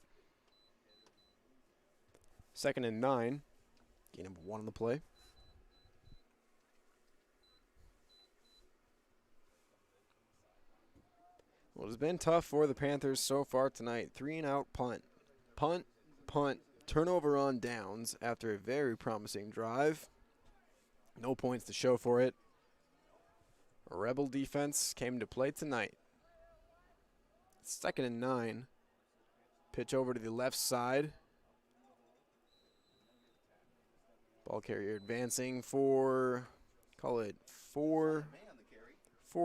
2nd and 9. Gain of 1 on the play. Well, it's been tough for the Panthers so far tonight. 3-and-out punt. Punt, punt, turnover on downs after a very promising drive. No points to show for it. A Rebel defense came to play tonight. 2nd and 9. Pitch over to the left side. Ball carrier advancing for, call it 4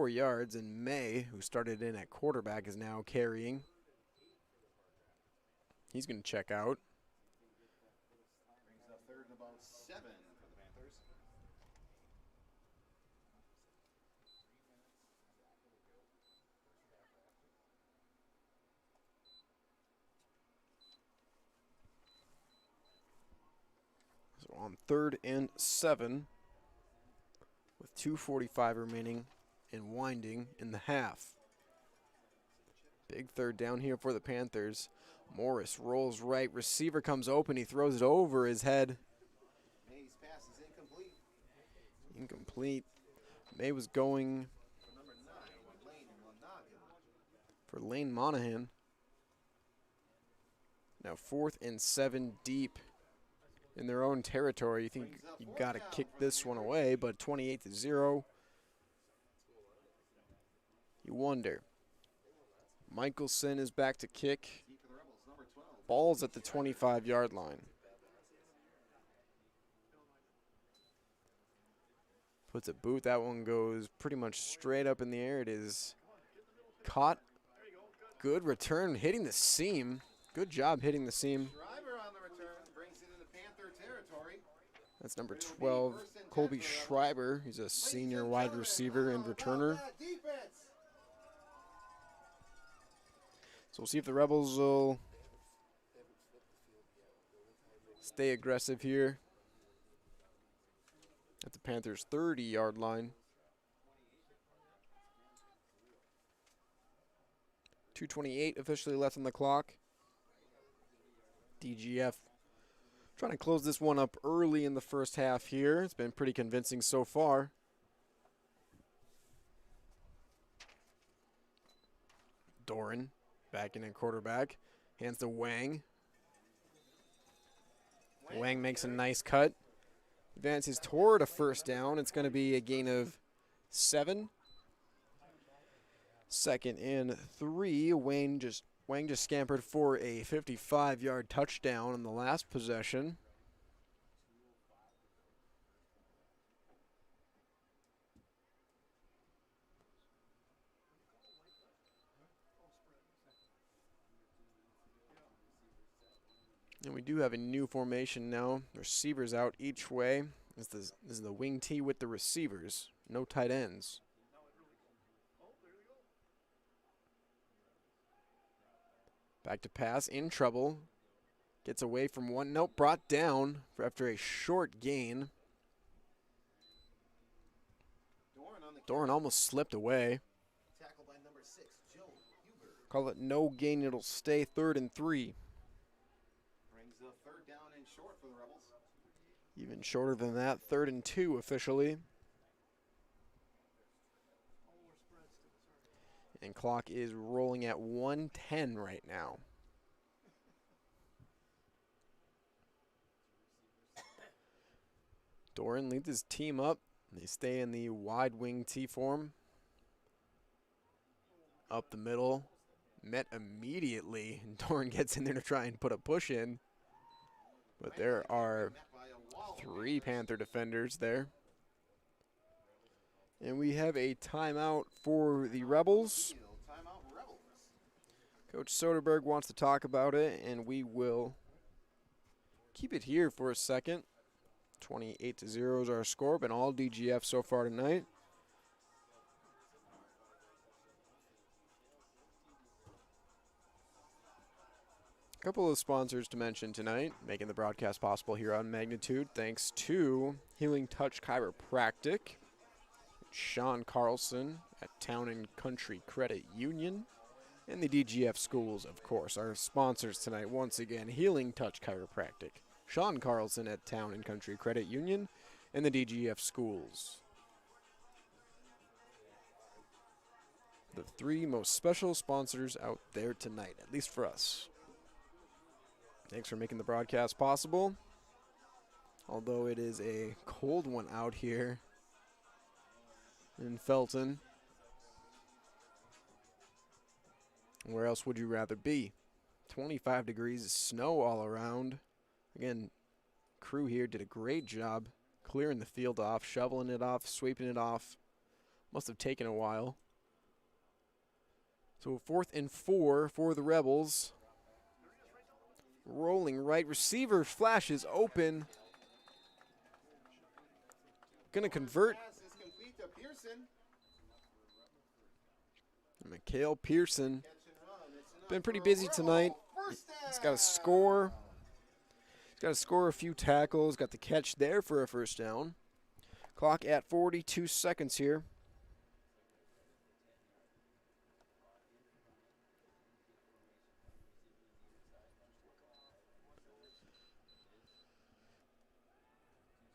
yards, and May, who started in at quarterback, is now carrying. He's going to check out. Brings up 3rd and about 7 for the Panthers. So on 3rd and 7, with 2:45 remaining and winding in the half. Big 3rd down here for the Panthers. Morris rolls right. Receiver comes open. He throws it over his head. May's pass is incomplete. Incomplete. May was going For number 9, Lane Monaghan. for Lane Monahan. Now 4th and 7 deep in their own territory. You think you got to kick this one away, but 28-0. You wonder. Michelson is back to kick. Ball's at the 25-yard line. Puts a boot. That one goes pretty much straight up in the air. It is caught Good return, hitting the seam. Good job hitting the seam. Schreiber on the return brings it into Panther territory. That's number 12, Colby Schreiber. He's a senior wide receiver and returner. So we'll see if the Rebels will stay aggressive here at the Panthers' 30-yard line. 2:28 officially left on the clock. DGF trying to close this one up early in the first half here. It's been pretty convincing so far. Doran back in at quarterback. Hands to Wang. Wang makes a nice cut. Advances toward a first down. It's going to be a gain of 7. 2nd and 3. Wang just scampered for a 55-yard touchdown on the last possession. And we do have a new formation now. Receivers out each way. This is the wing tee with the receivers. No tight ends. Back to pass, in trouble. Gets away from one. Nope, brought down after a short gain. Doran almost slipped away. Tackled by number 6, Joe Huber. Call it no gain. It'll stay 3rd and 3. Brings the 3rd down and short for the Rebels. Even shorter than that, 3rd and 2 officially. And clock is rolling at 1:10 right now. Doran leads his team up. They stay in the wide wing T form. Up the middle. Met immediately. And Doran gets in there to try and put a push in. But there are 3 Panther defenders there. And we have a timeout for the Rebels. Coach Soderberg wants to talk about it, and we will keep it here for a second. 28-0 is our score, been all DGF so far tonight. A couple of sponsors to mention tonight, making the broadcast possible here on Magnitude, thanks to Healing Touch Chiropractic, Sean Carlson at Town and Country Credit Union, and the DGF Schools, of course, our sponsors tonight. Once again, Healing Touch Chiropractic, Sean Carlson at Town and Country Credit Union, and the DGF Schools. The 3 most special sponsors out there tonight, at least for us. Thanks for making the broadcast possible. Although it is a cold one out here in Felton. Where else would you rather be? 25 degrees, snow all around. Again, crew here did a great job clearing the field off, shoveling it off, sweeping it off. Must have taken a while. So 4th and 4 for the Rebels. Rolling right, receiver flashes open. Gonna convert. Mikhail Pearson. Been pretty busy tonight. He's got to score. He's got to score a few tackles. Got the catch there for a first down. Clock at 42 seconds here.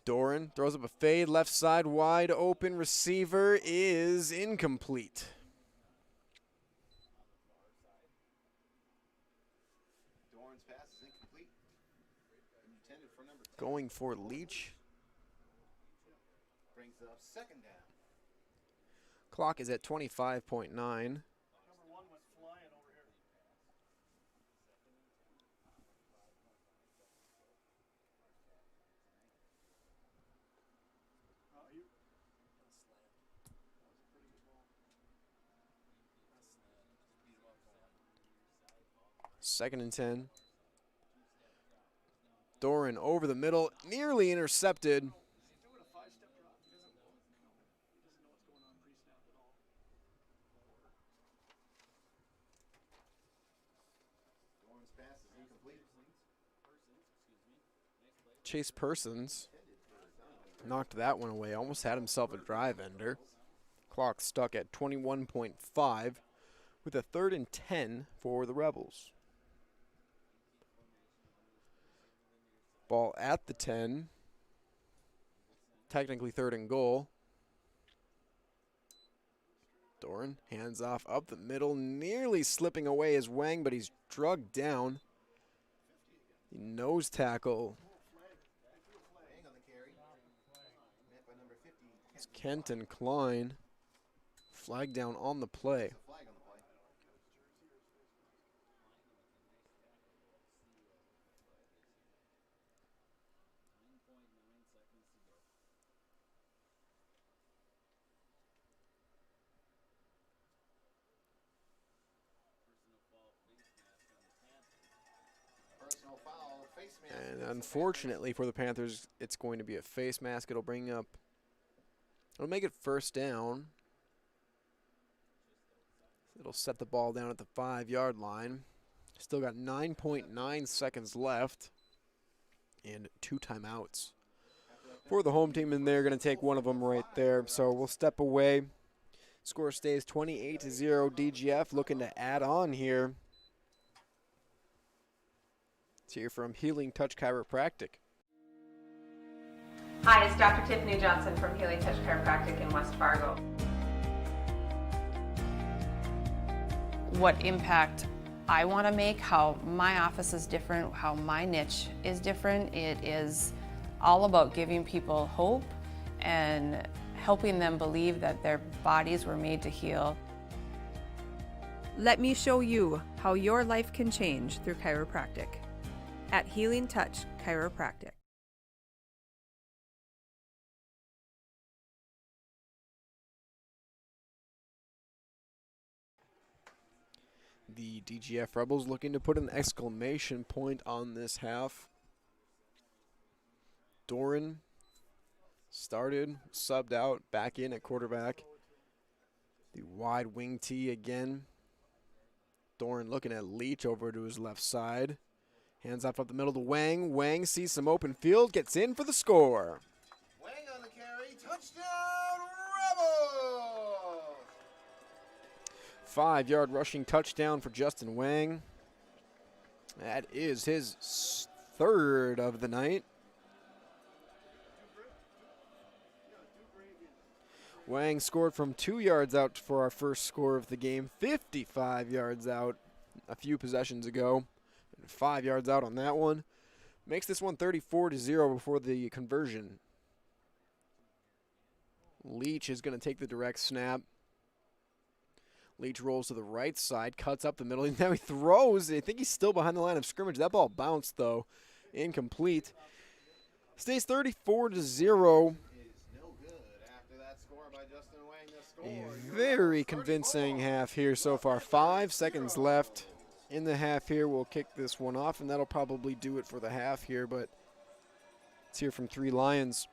Doran throws up a fade, left side wide open. Receiver is incomplete. Doran's pass is incomplete. Intended for number 10. Going for Leach. Brings up 2nd down. Clock is at 25.9. 2nd and 10. Doran over the middle, nearly intercepted. Chase Persons knocked that one away. Almost had himself a drive ender. Clock stuck at 21.5 with a 3rd and 10 for the Rebels. Ball at the 10. Technically 3rd and goal. Doran hands off up the middle, nearly slipping away as Wang, but he's drugged down. The nose tackle. It's Kenton Klein. Flag down on the play. And unfortunately for the Panthers, it's going to be a face mask. It'll make it 1st down. It'll set the ball down at the 5-yard line. Still got 9.9 seconds left and 2 timeouts for the home team, and they're going to take one of them right there. So we'll step away. Score stays 28-0. DGF looking to add on here. Let's hear from Healing Touch Chiropractic. Hi, it's Dr. Tiffany Johnson from Healing Touch Chiropractic in West Fargo. What impact I want to make, how my office is different, how my niche is different, it is all about giving people hope and helping them believe that their bodies were made to heal. Let me show you how your life can change through chiropractic at Healing Touch Chiropractic. The DGF Rebels looking to put an exclamation point on this half. Doran started, subbed out, back in at quarterback. The wide wing tee again. Doran looking at Leach over to his left side. Hands off up the middle to Wang. Wang sees some open field, gets in for the score. Wang on the carry, touchdown Rebels! 5-yard rushing touchdown for Justin Wang. That is his 3rd of the night. Wang scored from 2 yards out for our first score of the game. 55 yards out a few possessions ago. 5 yards out on that one. Makes this one 34-0 before the conversion. Leach is going to take the direct snap. Leach rolls to the right side, cuts up the middle. Now he throws. I think he's still behind the line of scrimmage. That ball bounced, though. Incomplete. Stays 34-0. A very convincing half here so far. 5 seconds left in the half here. We'll kick this one off, and that'll probably do it for the half here, but let's hear from Three Lions.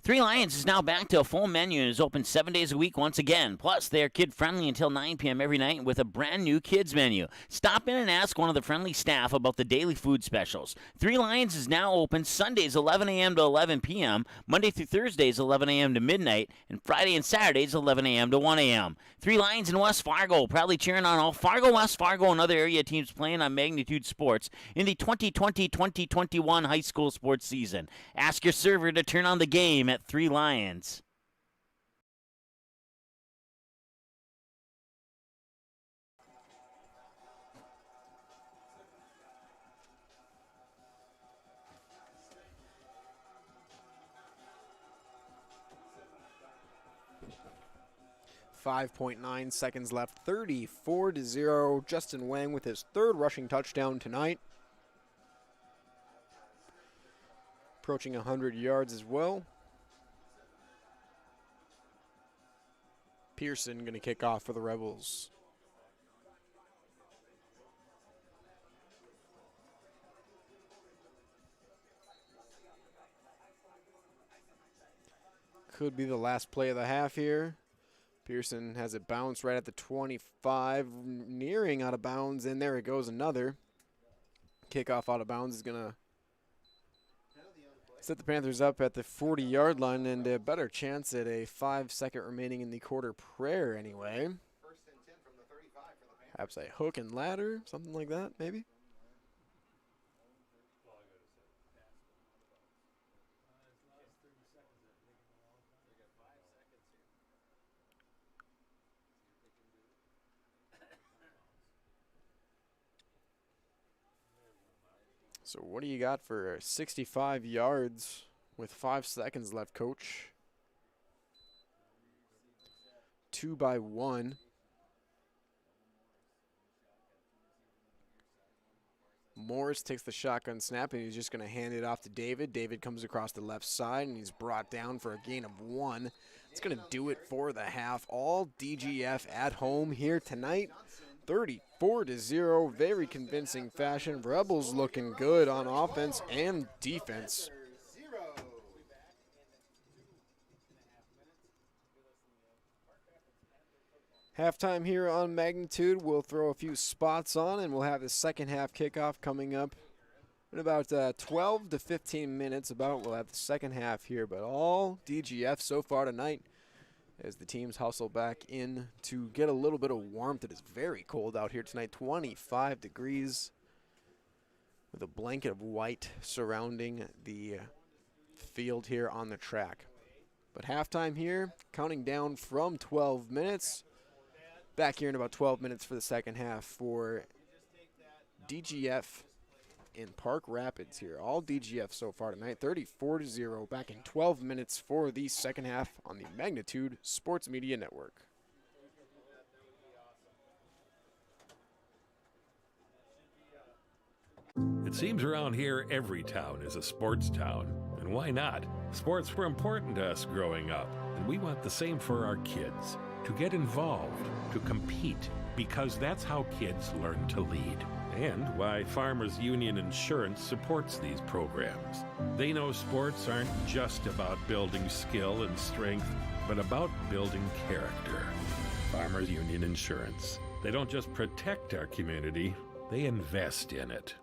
Three Lions is now back to a full menu and is open 7 days a week once again. Plus, they are kid-friendly until 9 p.m. every night with a brand-new kids menu. Stop in and ask one of the friendly staff about the daily food specials. Three Lions is now open Sundays 11 a.m. to 11 p.m., Monday through Thursdays 11 a.m. to midnight, and Friday and Saturdays 11 a.m. to 1 a.m. Three Lions in West Fargo, proudly cheering on all Fargo, West Fargo, and other area teams playing on Magnitude Sports in the 2020-2021 high school sports season. Ask your server to turn on the game at Three Lions. .9 seconds left, 34-0. Justin Wang with his 3rd rushing touchdown tonight. Approaching 100 yards as well. Pearson going to kick off for the Rebels. could be the last play of the half here. Pearson has it bounced right at the 25, nearing out of bounds, and there it goes, another. Kickoff out of bounds is going to set the Panthers up at the 40-yard line, and a better chance at a 5-second remaining in the quarter prayer anyway. Perhaps a hook and ladder, something like that, maybe. So what do you got for 65 yards with 5 seconds left, Coach? 2 by 1. Morris takes the shotgun snap, and he's just going to hand it off to David. David comes across the left side, and he's brought down for a gain of 1. It's going to do it for the half. All DGF at home here tonight. 34-0, very convincing fashion. Rebels looking good on offense and defense. Halftime here on Magnitude. We'll throw a few spots on, and we'll have the second half kickoff coming up in about 12 to 15 minutes. We'll have the second half here, but all DGF so far tonight as the teams hustle back in to get a little bit of warmth. It is very cold out here tonight, 25 degrees with a blanket of white surrounding the field here on the track. But halftime here, counting down from 12 minutes. Back here in about 12 minutes for the second half for DGF in Park Rapids here. All DGF so far tonight, 34-0. Back in 12 minutes for the second half on the Magnitude Sports Media Network. It seems around here every town is a sports town. And why not? Sports were important to us growing up, and we want the same for our kids. To get involved, to compete, because that's how kids learn to lead. And why Farmers Union Insurance supports these programs. They know sports aren't just about building skill and strength, but about building character. Farmers Union Insurance. They don't just protect our community, they invest in it.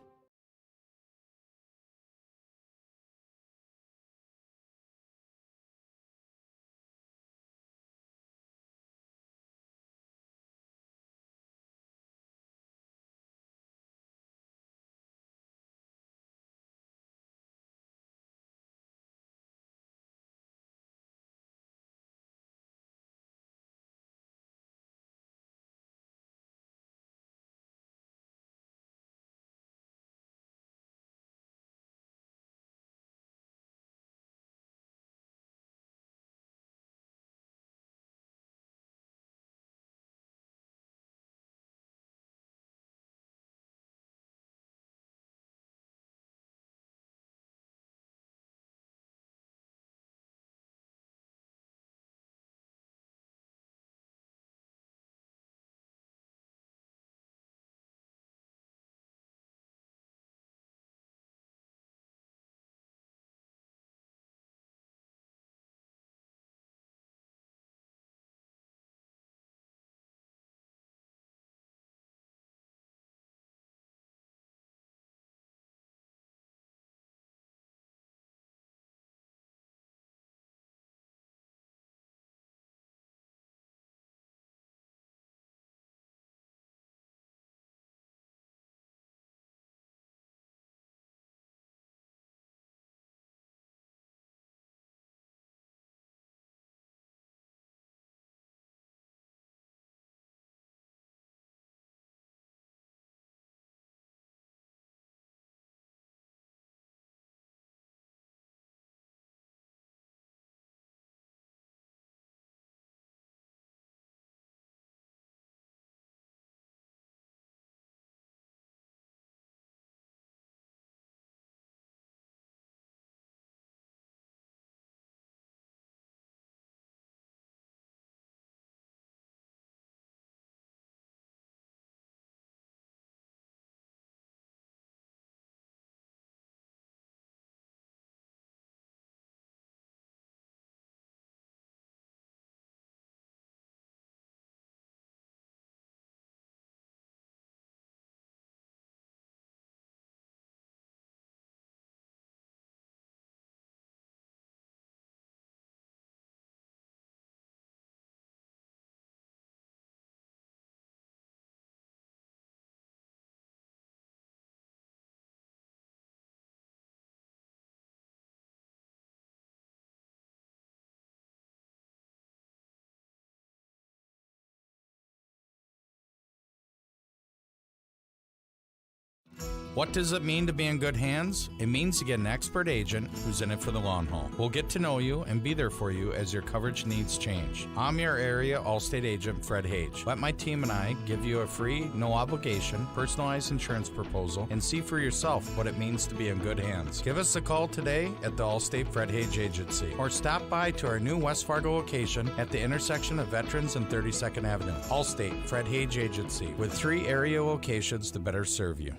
What does it mean to be in good hands? It means to get an expert agent who's in it for the long haul. We'll get to know you and be there for you as your coverage needs change. I'm your area Allstate agent, Fred Hage. Let my team and I give you a free, no obligation, personalized insurance proposal and see for yourself what it means to be in good hands. Give us a call today at the Allstate Fred Hage Agency or stop by to our new West Fargo location at the intersection of Veterans and 32nd Avenue. Allstate Fred Hage Agency with 3 area locations to better serve you.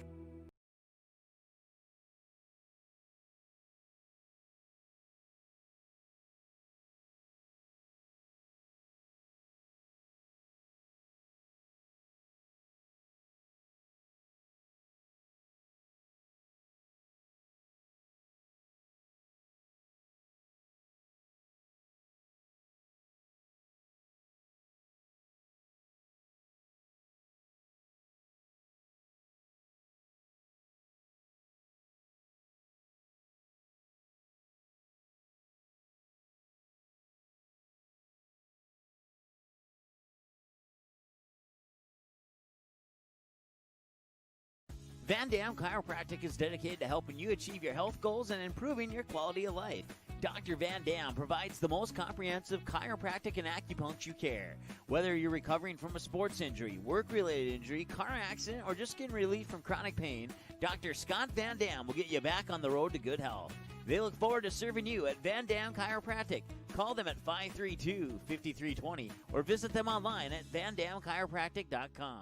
Van Damme Chiropractic is dedicated to helping you achieve your health goals and improving your quality of life. Dr. Van Damme provides the most comprehensive chiropractic and acupuncture care. Whether you're recovering from a sports injury, work-related injury, car accident, or just getting relief from chronic pain, Dr. Scott Van Damme will get you back on the road to good health. They look forward to serving you at Van Damme Chiropractic. Call them at 532-5320 or visit them online at vandamchiropractic.com.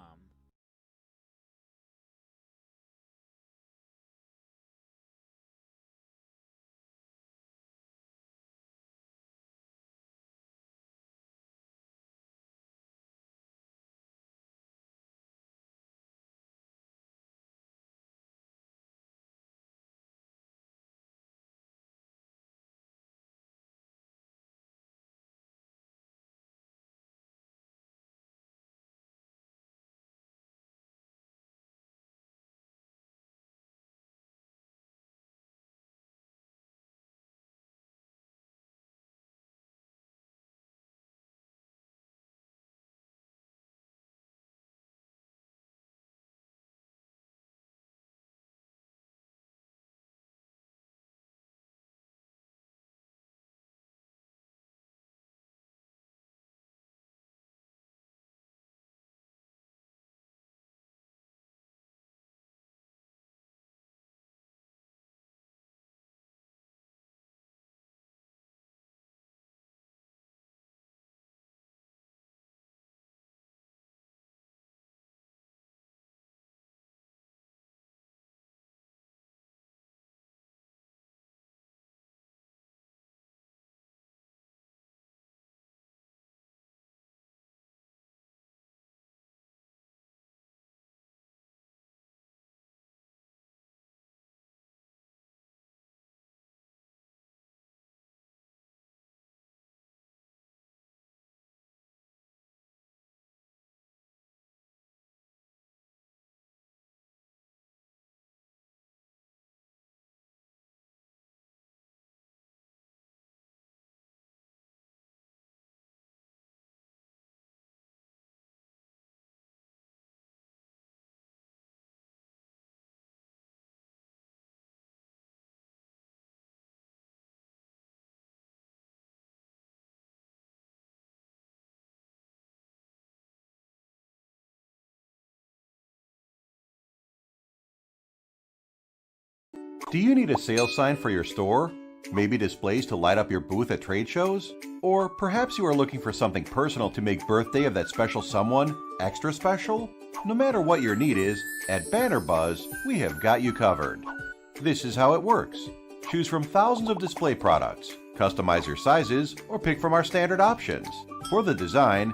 Do you need a sales sign for your store? Maybe displays to light up your booth at trade shows? Or perhaps you are looking for something personal to make birthday of that special someone extra special? No matter what your need is, at Banner Buzz, we have got you covered. This is how it works. Choose from thousands of display products, customize your sizes, or pick from our standard options. For the design,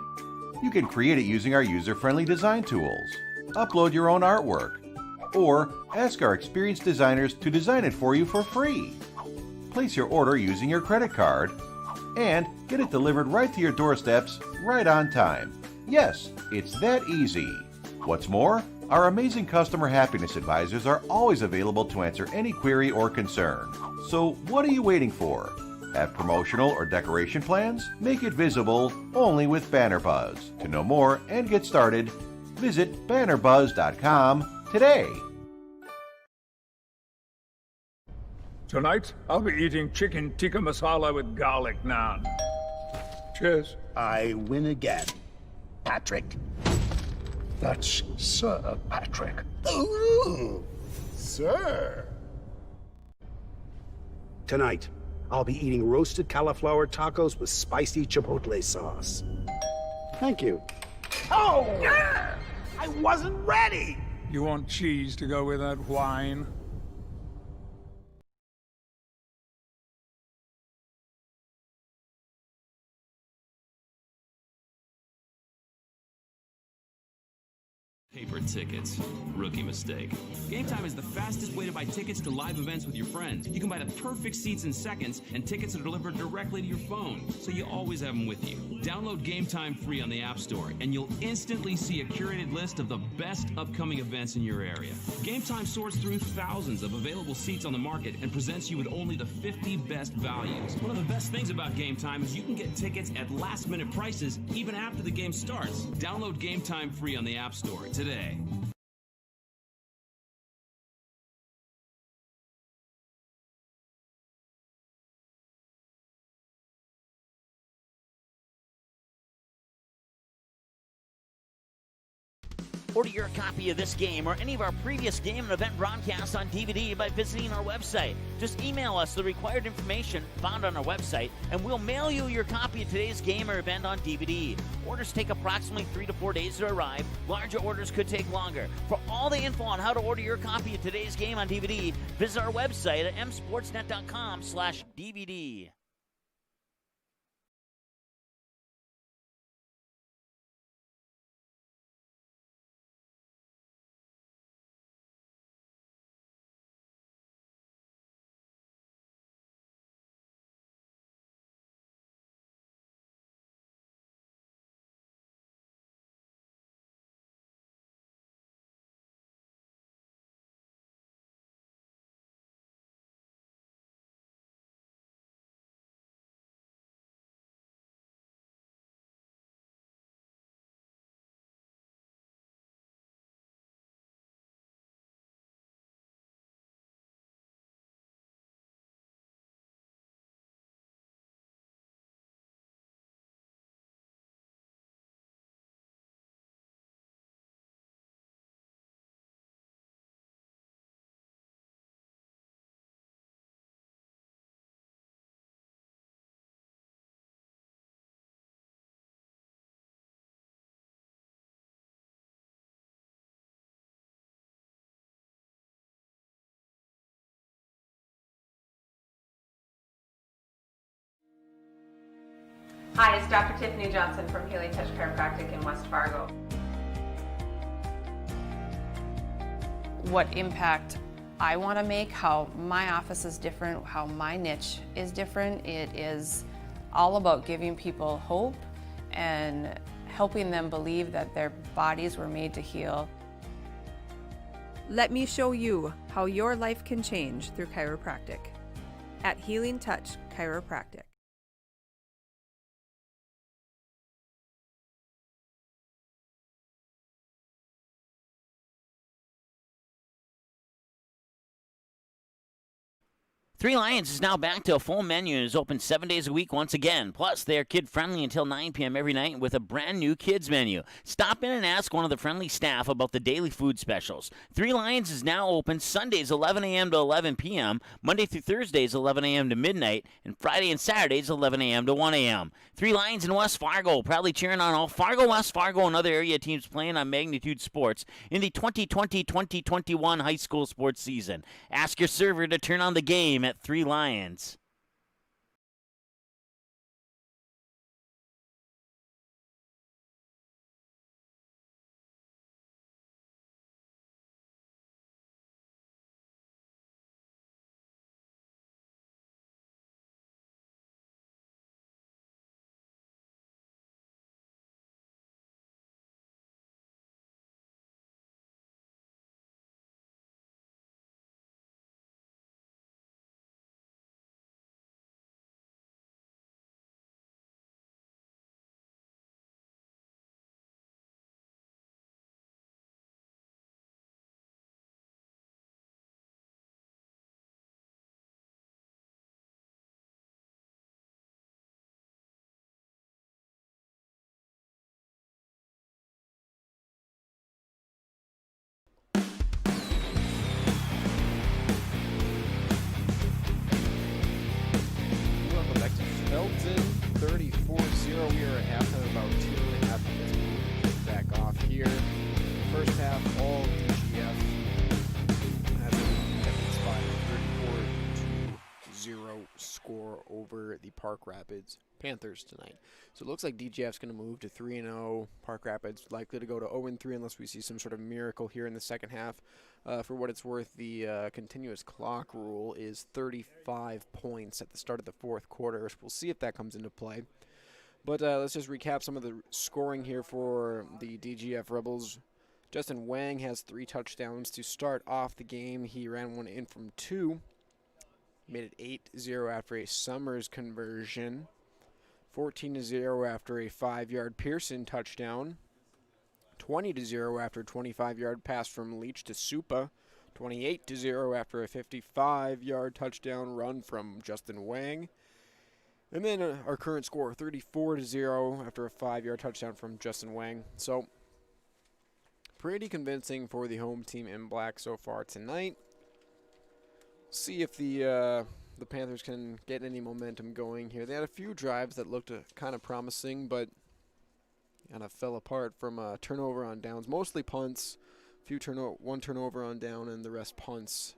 you can create it using our user-friendly design tools. Upload your own artwork, or ask our experienced designers to design it for you for free. Place your order using your credit card and get it delivered right to your doorsteps right on time. Yes, it's that easy. What's more, our amazing customer happiness advisors are always available to answer any query or concern. So what are you waiting for? Have promotional or decoration plans? Make it visible only with Banner Buzz. To know more and get started, visit bannerbuzz.com today. Tonight, I'll be eating chicken tikka masala with garlic naan. Cheers. I win again. Patrick. That's Sir Patrick. Ooh, sir. Tonight, I'll be eating roasted cauliflower tacos with spicy chipotle sauce. Thank you. Oh! I wasn't ready! You want cheese to go with that wine? Paper tickets. Rookie mistake. GameTime is the fastest way to buy tickets to live events with your friends. You can buy the perfect seats in seconds, and tickets are delivered directly to your phone, so you always have them with you. Download GameTime free on the App Store, and you'll instantly see a curated list of the best upcoming events in your area. GameTime sorts through thousands of available seats on the market and presents you with only the 50 best values. One of the best things about GameTime is you can get tickets at last-minute prices even after the game starts. Download GameTime free on the App Store today. Order your copy of this game or any of our previous game and event broadcasts on DVD by visiting our website. Just email us the required information found on our website, and we'll mail you your copy of today's game or event on DVD. Orders take approximately 3 to 4 days to arrive. Larger orders could take longer. For all the info on how to order your copy of today's game on DVD, visit our website at msportsnet.com/DVD. Hi, it's Dr. Tiffany Johnson from Healing Touch Chiropractic in West Fargo. What impact I want to make, how my office is different, how my niche is different. It is all about giving people hope and helping them believe that their bodies were made to heal. Let me show you how your life can change through chiropractic at Healing Touch Chiropractic. Three Lions is now back to a full menu and is open 7 days a week once again. Plus, they are kid-friendly until 9 p.m. every night with a brand new kids menu. Stop in and ask one of the friendly staff about the daily food specials. Three Lions is now open Sundays 11 a.m. to 11 p.m., Monday through Thursdays 11 a.m. to midnight, and Friday and Saturdays 11 a.m. to 1 a.m. Three Lions in West Fargo, proudly cheering on all Fargo, West Fargo, and other area teams playing on Magnitude Sports in the 2020-2021 high school sports season. Ask your server to turn on the game at Three Lions. We are at halftime, about 2.5 minutes before we kick back off here. First half, all DGF has an inspired 34-0 score over the Park Rapids Panthers tonight. So it looks like DGF's going to move to 3-0. Park Rapids likely to go to 0-3 unless we see some sort of miracle here in the second half. For what it's worth, the continuous clock rule is 35 points at the start of the fourth quarter. So we'll see if that comes into play. But let's just recap some of the scoring here for the DGF Rebels. Justin Wang has 3 touchdowns to start off the game. He ran one in from 2. Made it 8-0 after a Summers conversion. 14-0 after a 5-yard Pearson touchdown. 20-0 after a 25-yard pass from Leach to Supa. 28-0 after a 55-yard touchdown run from Justin Wang. And then our current score, 34-0 after a 5-yard touchdown from Justin Wang. So, pretty convincing for the home team in black so far tonight. See if the Panthers can get any momentum going here. They had a few drives that looked kind of promising, but kind of fell apart from a turnover on downs. Mostly punts, one turnover on down, and the rest punts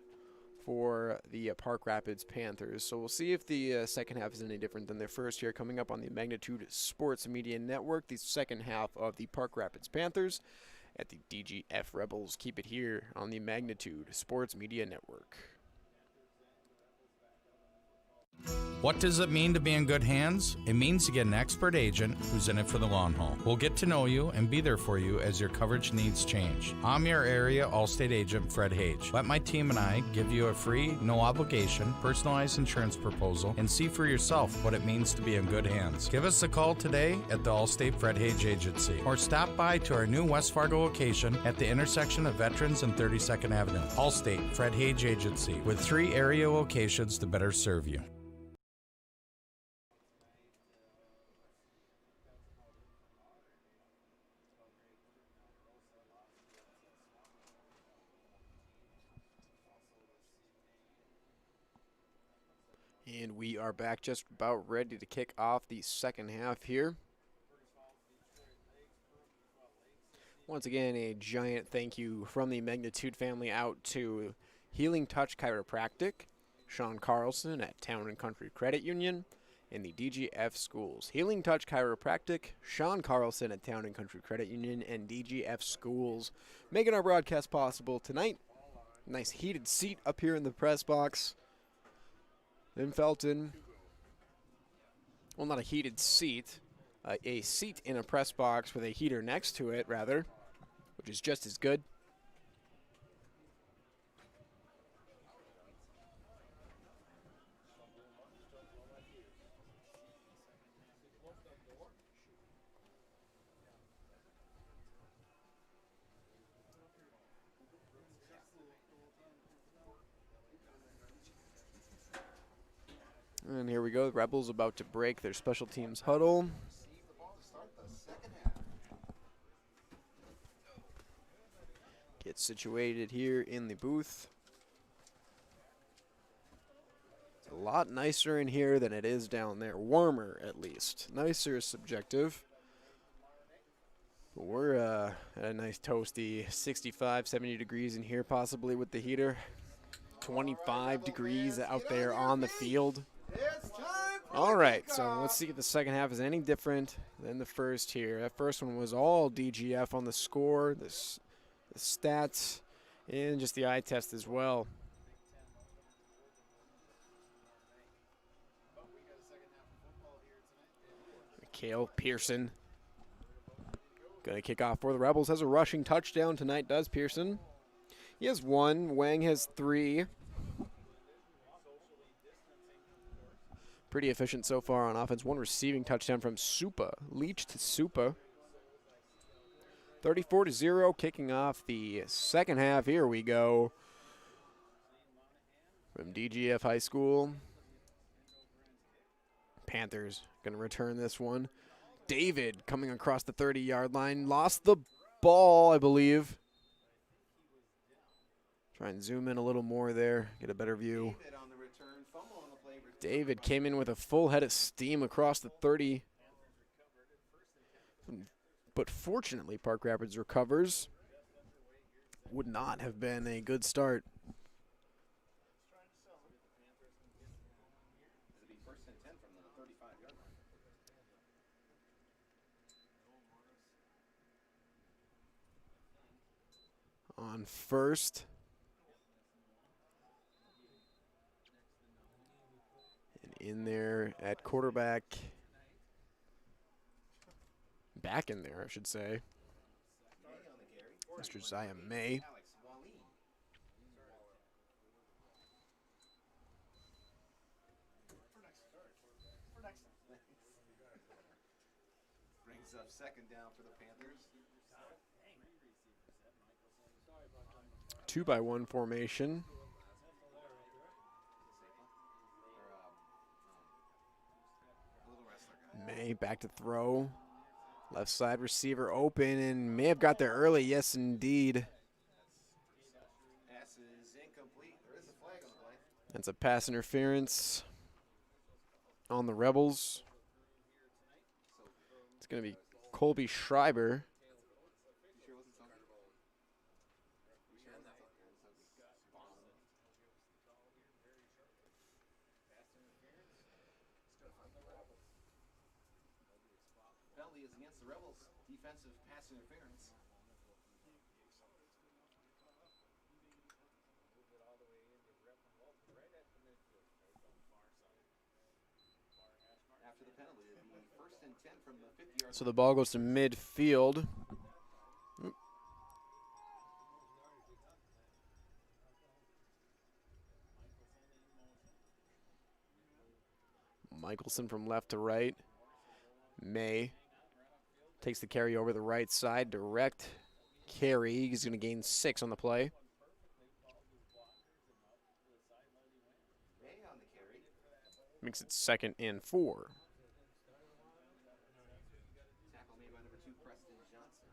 for the Park Rapids Panthers. So we'll see if the second half is any different than their first here. Coming up on the Magnitude Sports Media Network, the second half of the Park Rapids Panthers at the DGF Rebels. Keep it here on the Magnitude Sports Media Network. What does it mean to be in good hands? It means to get an expert agent who's in it for the long haul. We'll get to know you and be there for you as your coverage needs change. I'm your area Allstate agent, Fred Hage. Let my team and I give you a free, no obligation, personalized insurance proposal and see for yourself what it means to be in good hands. Give us a call today at the Allstate Fred Hage Agency or stop by to our new West Fargo location at the intersection of Veterans and 32nd Avenue. Allstate Fred Hage Agency with 3 area locations to better serve you. And we are back, just about ready to kick off the second half here. Once again, a giant thank you from the Magnitude family out to Healing Touch Chiropractic, Sean Carlson at Town and Country Credit Union, and the DGF Schools. Healing Touch Chiropractic, Sean Carlson at Town and Country Credit Union, and DGF Schools, making our broadcast possible tonight. Nice heated seat up here in the press box. In Felton, well, not a heated seat, a seat in a press box with a heater next to it, rather, which is just as good. And here we go, the Rebels about to break their special teams huddle. Get situated here in the booth. It's a lot nicer in here than it is down there. Warmer, at least. Nicer is subjective. But we're at a nice toasty 65, 70 degrees in here, possibly with the heater. 25 degrees out there on the field. All right, so let's see if the second half is any different than the first here. That first one was all DGF on the score, the stats, and just the eye test as well. Mikhail Pearson going to kick off for the Rebels. Has a rushing touchdown tonight, does Pearson. He has 1. Wang has 3. Pretty efficient so far on offense. 1 receiving touchdown from Supa. Leach to Supa. 34-0, kicking off the second half. Here we go. From DGF High School. Panthers going to return this one. David coming across the 30-yard line. Lost the ball, I believe. Try and zoom in a little more there. Get a better view. David came in with a full head of steam across the 30. But fortunately, Park Rapids recovers. Would not have been a good start. It'll be first and 10 from the 35-yard line. On first. And in there at quarterback. Back in there, I should say. Mr. Josiah May. Brings up second down for the Panthers. 2-by-1 formation. May back to throw. Left side receiver open and may have got there early. Yes, indeed. Pass is incomplete. There is a flag on the play. That's a pass interference on the Rebels. It's going to be Colby Schreiber. Penalty is against the Rebels. Defensive pass interference. After the penalty, it'll be first and 10 from the 50-yard line. So the ball goes to midfield. Oop. Michelson from left to right. May takes the carry over the right side. Direct carry. He's going to gain 6 on the play. May on the carry. Makes it 2nd and 4. Tackle made by number 2, Preston Johnson.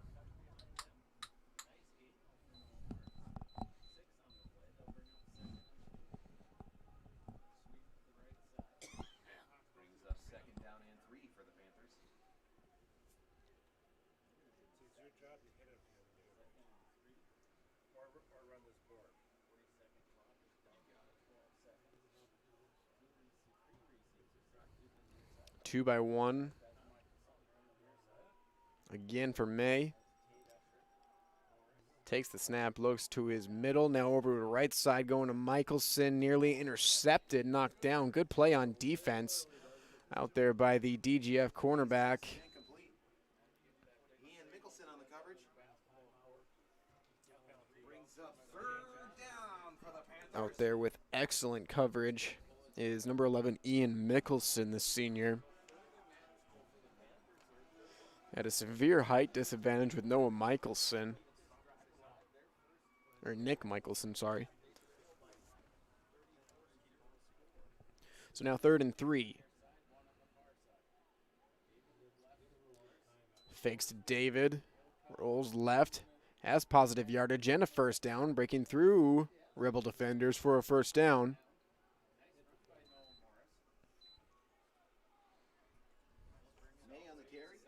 Brings up second down and 3 for the Panthers. It's your job to hit it or run this board. 2-by-1. Again for May. Takes the snap, looks to his middle. Now over to the right side, going to Michelson. Nearly intercepted, knocked down. Good play on defense out there by the DGF cornerback. Ian Mickelson on the coverage. Brings up third down for the Panthers. Out there with excellent coverage is number 11, Ian Mickelson, the senior. At a severe height disadvantage with Noah Michelson. Or Nick Michelson, sorry. So now 3rd and 3. Fakes to David. Rolls left. Has positive yardage and a first down. Breaking through Rebel defenders for a first down. May on the carry.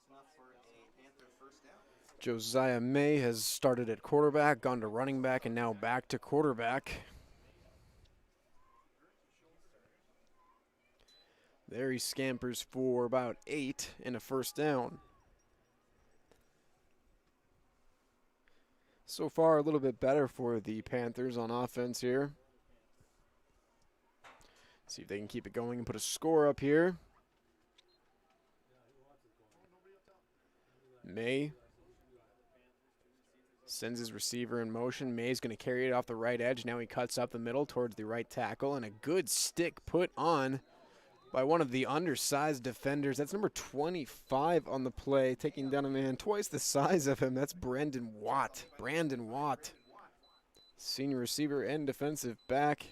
Snuff for a Panther first down. Josiah May has started at quarterback, gone to running back, and now back to quarterback. There he scampers for about 8 and a first down. So far, a little bit better for the Panthers on offense here. See if they can keep it going and put a score up here. May sends his receiver in motion. May's going to carry it off the right edge. Now he cuts up the middle towards the right tackle, and a good stick put on by one of the undersized defenders. That's number 25 on the play, taking down a man twice the size of him. That's Brandon Watt. Senior receiver and defensive back.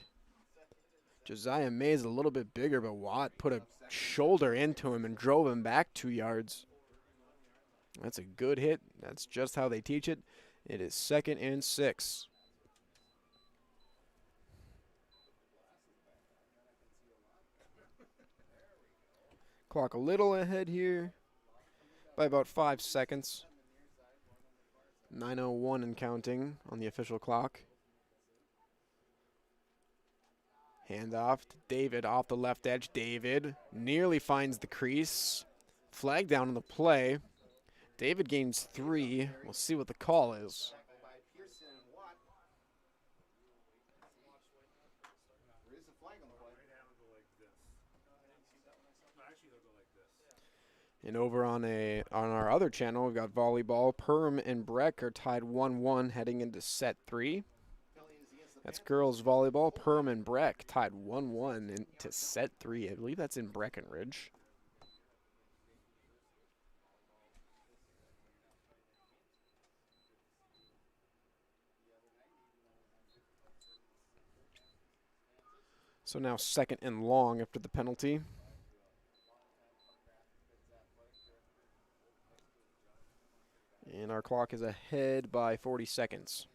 Josiah May is a little bit bigger, but Watt put a shoulder into him and drove him back 2 yards. That's a good hit. That's just how they teach it. It is 2nd and 6. Clock a little ahead here. by about 5 seconds. 9:01 and counting on the official clock. Handoff to David off the left edge. David nearly finds the crease. Flag down on the play. David gains 3. We'll see what the call is. And over on our other channel, we've got volleyball. Perm and Breck are tied 1-1 heading into set 3. That's girls volleyball. Perm and Breck tied 1-1 into set 3. I believe that's in Breckenridge. So now 2nd and long after the penalty. And our clock is ahead by 40 seconds.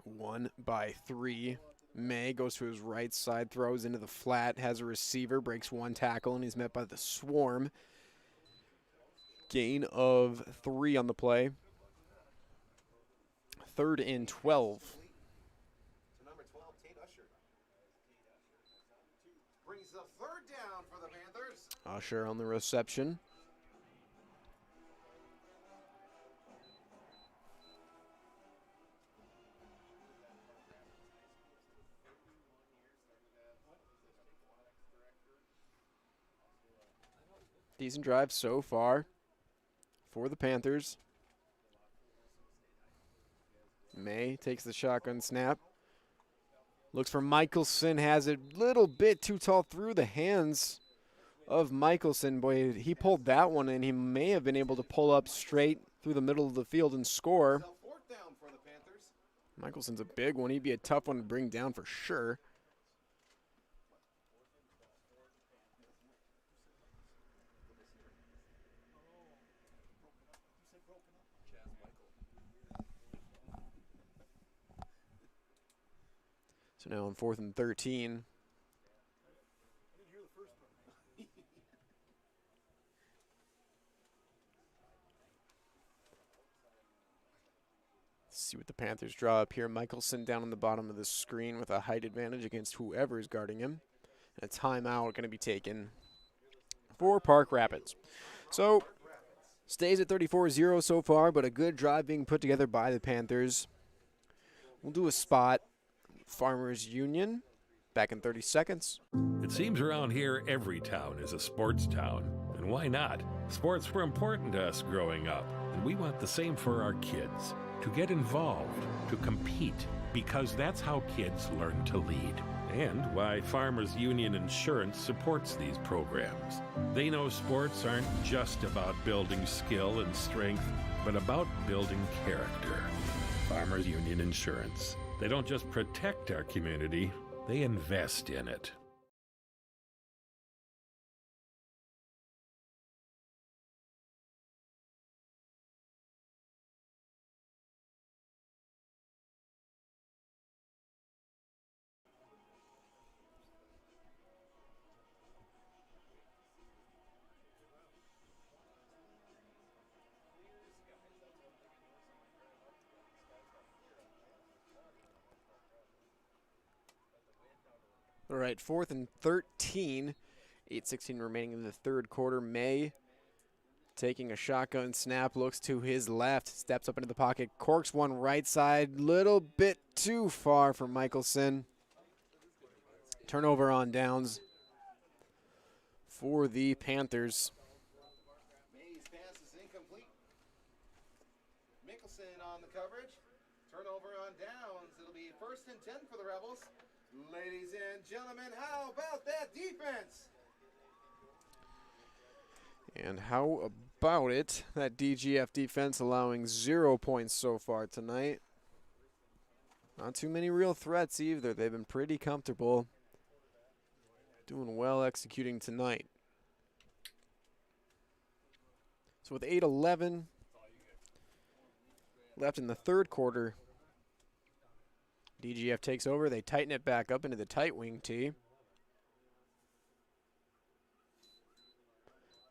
One by 3. May goes to his right side, throws into the flat, has a receiver, breaks 1 tackle, and he's met by the Swarm. Gain of 3 on the play. 3rd and 12. Brings the 3rd down for the Panthers. Usher on the reception. Decent drive so far for the Panthers. May takes the shotgun snap. Looks for Michelson, has it a little bit too tall through the hands of Michelson. Boy, he pulled that one, and he may have been able to pull up straight through the middle of the field and score. Michelson's a big one. He'd be a tough one to bring down for sure. So now on 4th and 13. Let's see what the Panthers draw up here. Michelson down on the bottom of the screen with a height advantage against whoever is guarding him. And a timeout going to be taken for Park Rapids. So stays at 34-0 so far, but a good drive being put together by the Panthers. We'll do a spot. Farmers Union, back in 30 seconds. It seems around here every town is a sports town. And why not? Sports were important to us growing up, and we want the same for our kids. To get involved, to compete, because that's how kids learn to lead. And why Farmers Union Insurance supports these programs. They know sports aren't just about building skill and strength, but about building character. Farmers Union Insurance. They don't just protect our community, they invest in it. All right, 4th and 13. 8:16 remaining in the 3rd quarter. May taking a shotgun snap, looks to his left, steps up into the pocket, corks one right side, little bit too far for Michelson. Turnover on downs for the Panthers. May's pass is incomplete. Michelson on the coverage. Turnover on downs. It'll be 1st and 10 for the Rebels. Ladies and gentlemen, how about that defense? And how about it, that DGF defense allowing 0 points so far tonight. Not too many real threats either. They've been pretty comfortable. Doing well executing tonight. So with 8:11 left in the 3rd quarter, DGF takes over. They tighten it back up into the tight wing tee.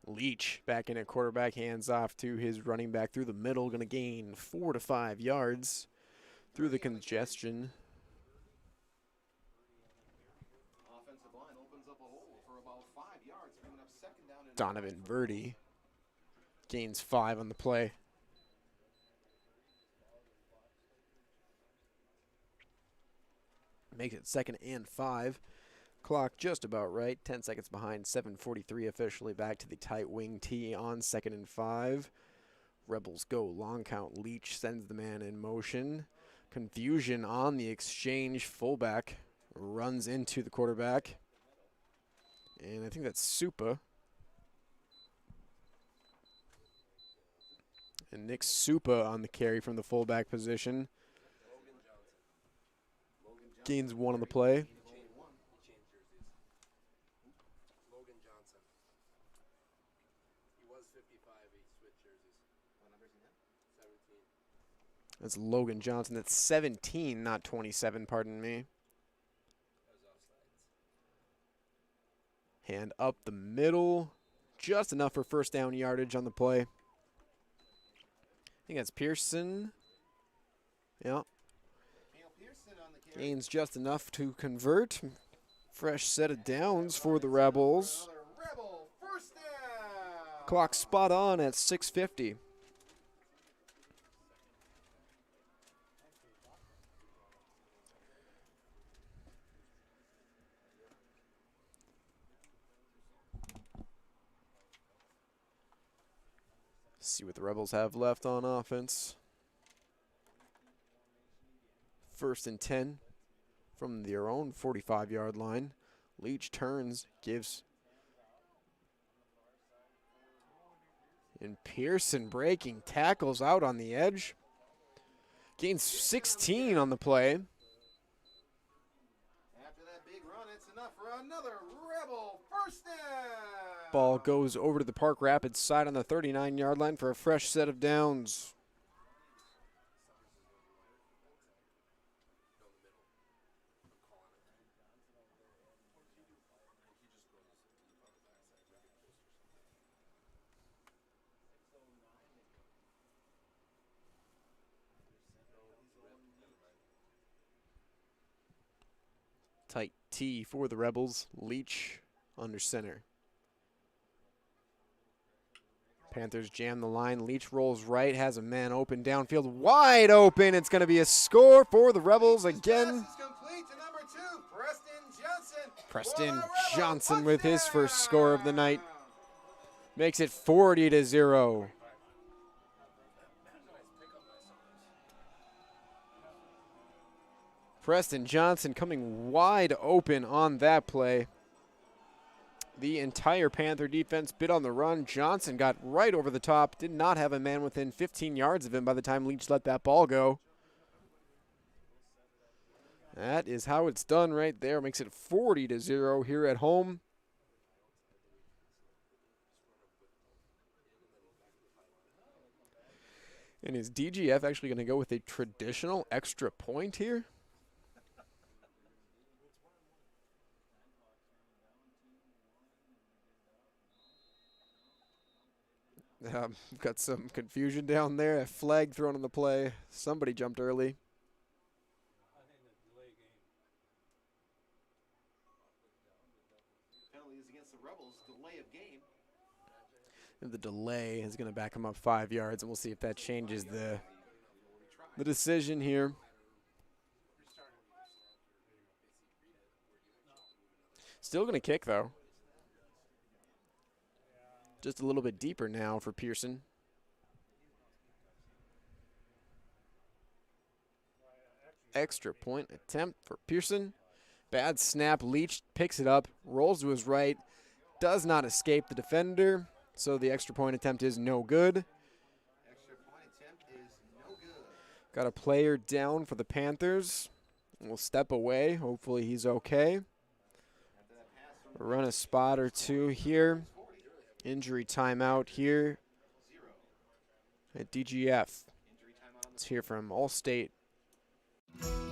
Leach back in at quarterback, hands off to his running back through the middle. Going to gain 4 to 5 yards through the congestion. Offensive line opens up a hole for about 5 yards, bringing up second down and Donovan Verdi gains 5 on the play. Makes it 2nd and 5. Clock just about right. 10 seconds behind. 7:43 officially back to the tight wing tee on 2nd and 5. Rebels go long count. Leach sends the man in motion. Confusion on the exchange. Fullback runs into the quarterback. And I think that's Supa. And Nick Supa on the carry from the fullback position. Gains 1 on the play. That's Logan Johnson. That's 17, not 27, pardon me. Hand up the middle. Just enough for first down yardage on the play. I think that's Pearson. Yeah. Gains just enough to convert. Fresh set of downs for the Rebels. Clock spot on at 6:50. See what the Rebels have left on offense. 1st and 10 from their own 45-yard line. Leach turns, gives. And Pearson breaking tackles out on the edge. Gains 16 on the play. after that big run, it's enough for another Rebel first down. Ball goes over to the Park Rapids side on the 39-yard line for a fresh set of downs. Tight T for the Rebels. Leach under center. Panthers jam the line. Leach rolls right, has a man open downfield, wide open. It's going to be a score for the Rebels again. Preston Johnson with his first score of the night. Makes it 40-0. Preston Johnson coming wide open on that play. The entire Panther defense bit on the run. Johnson got right over the top. Did not have a man within 15 yards of him by the time Leach let that ball go. That is how it's done right there. Makes it 40-0 here at home. And is DGF actually going to go with a traditional extra point here? Got some confusion down there. A flag thrown on the play. Somebody jumped early. Penalties against the Rebels, delay of game. And the delay is going to back him up 5 yards, and we'll see if that changes the decision here. Still going to kick, though. Just a little bit deeper now for Pearson. Extra point attempt for Pearson. Bad snap. Leach picks it up, rolls to his right, does not escape the defender, so the extra point attempt is no good. Extra point attempt is no good. Got a player down for the Panthers. We'll step away. Hopefully he's okay. Run a spot or two here. Injury timeout here at DGF. Let's hear from Allstate.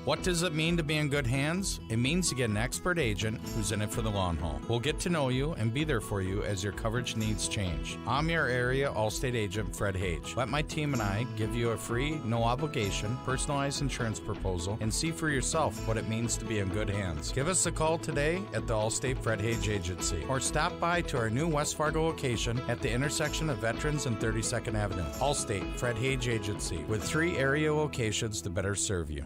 What does it mean to be in good hands? It means to get an expert agent who's in it for the long haul. We'll get to know you and be there for you as your coverage needs change. I'm your area Allstate agent, Fred Hage. Let my team and I give you a free, no obligation, personalized insurance proposal and see for yourself what it means to be in good hands. Give us a call today at the Allstate Fred Hage Agency or stop by to our new West Fargo location at the intersection of Veterans and 32nd Avenue. Allstate Fred Hage Agency with 3 area locations to better serve you.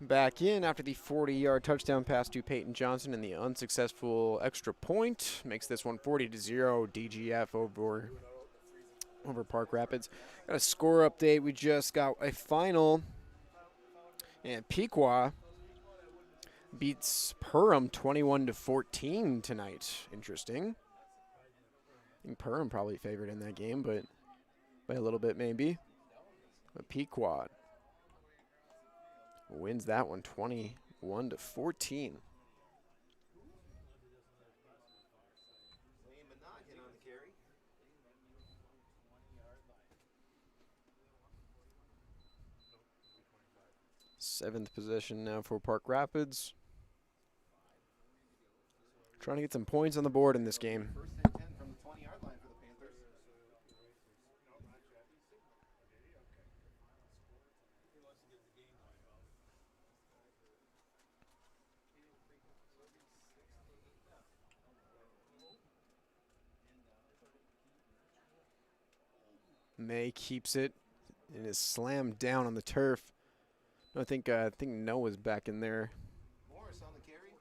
Back in after the 40-yard touchdown pass to Peyton Johnson and the unsuccessful extra point. Makes this one 40-0 DGF over Park Rapids. Got a score update. We just got a final. And Pequot beats Perham 21-14 tonight. Interesting. I think Perham probably favored in that game, but by a little bit maybe. But Pequot wins that one 21-14. Seventh possession now for Park Rapids. Trying to get some points on the board in this game. May keeps it and is slammed down on the turf. I think Noah's back in there. Morris on the carry.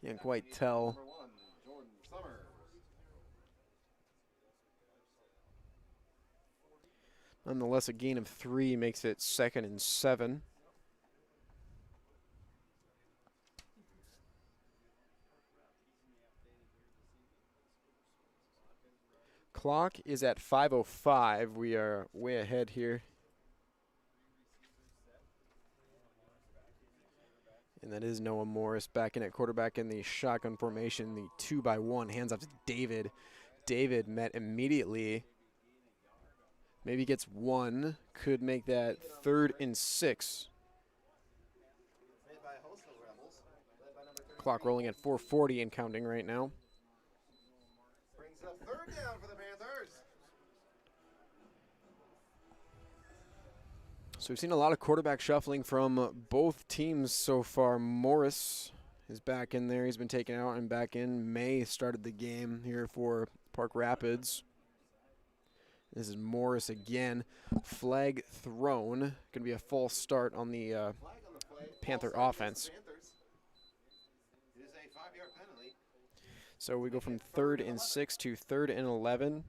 Can't quite tell. Number 1, Jordan Summers. Nonetheless, a gain of 3 makes it 2nd and 7. Clock is at 5:05. We are way ahead here. And that is Noah Morris back in at quarterback in the shotgun formation, the 2-by-1. Hands off to David. David met immediately. Maybe gets 1. Could make that 3rd and 6. Clock rolling at 4:40 and counting right now. Brings up 3rd down for the Panthers. So we've seen a lot of quarterback shuffling from both teams so far. Morris is back in there. He's been taken out and back in. May started the game here for Park Rapids. This is Morris again. Flag thrown. Going to be a false start on the Panther offense. It is a 5-yard penalty. So we go from 3rd and 6 to 3rd and 11.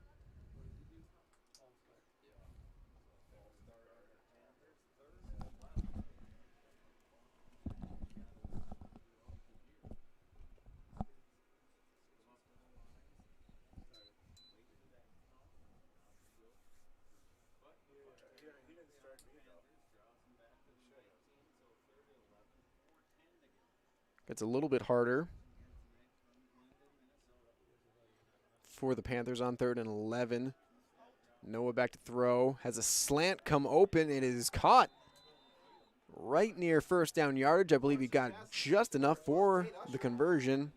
It's a little bit harder for the Panthers on 3rd and 11. Noah back to throw. Has a slant come open. It is caught right near first down yardage. I believe he got just enough for the conversion.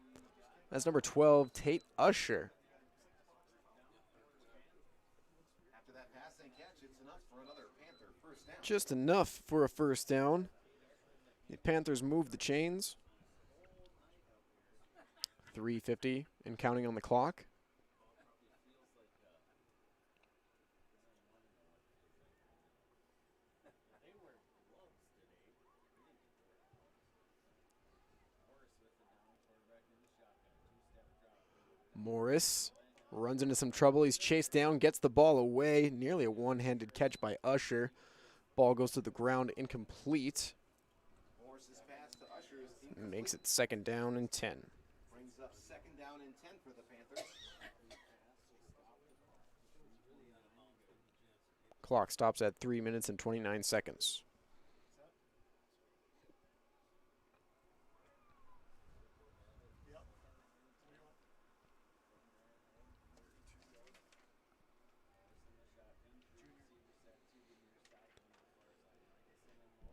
That's number 12, Tate Usher. After that pass and catch, it's enough for another Panther first down. Just enough for a first down. The Panthers move the chains. 3:50 and counting on the clock. Morris runs into some trouble. He's chased down, gets the ball away. Nearly a one-handed catch by Usher. Ball goes to the ground, incomplete. Morris's pass to Usher is incomplete. Makes it 2nd down and 10. Brings up 2nd down and 10 for the Panthers. Clock stops at 3 minutes and 29 seconds.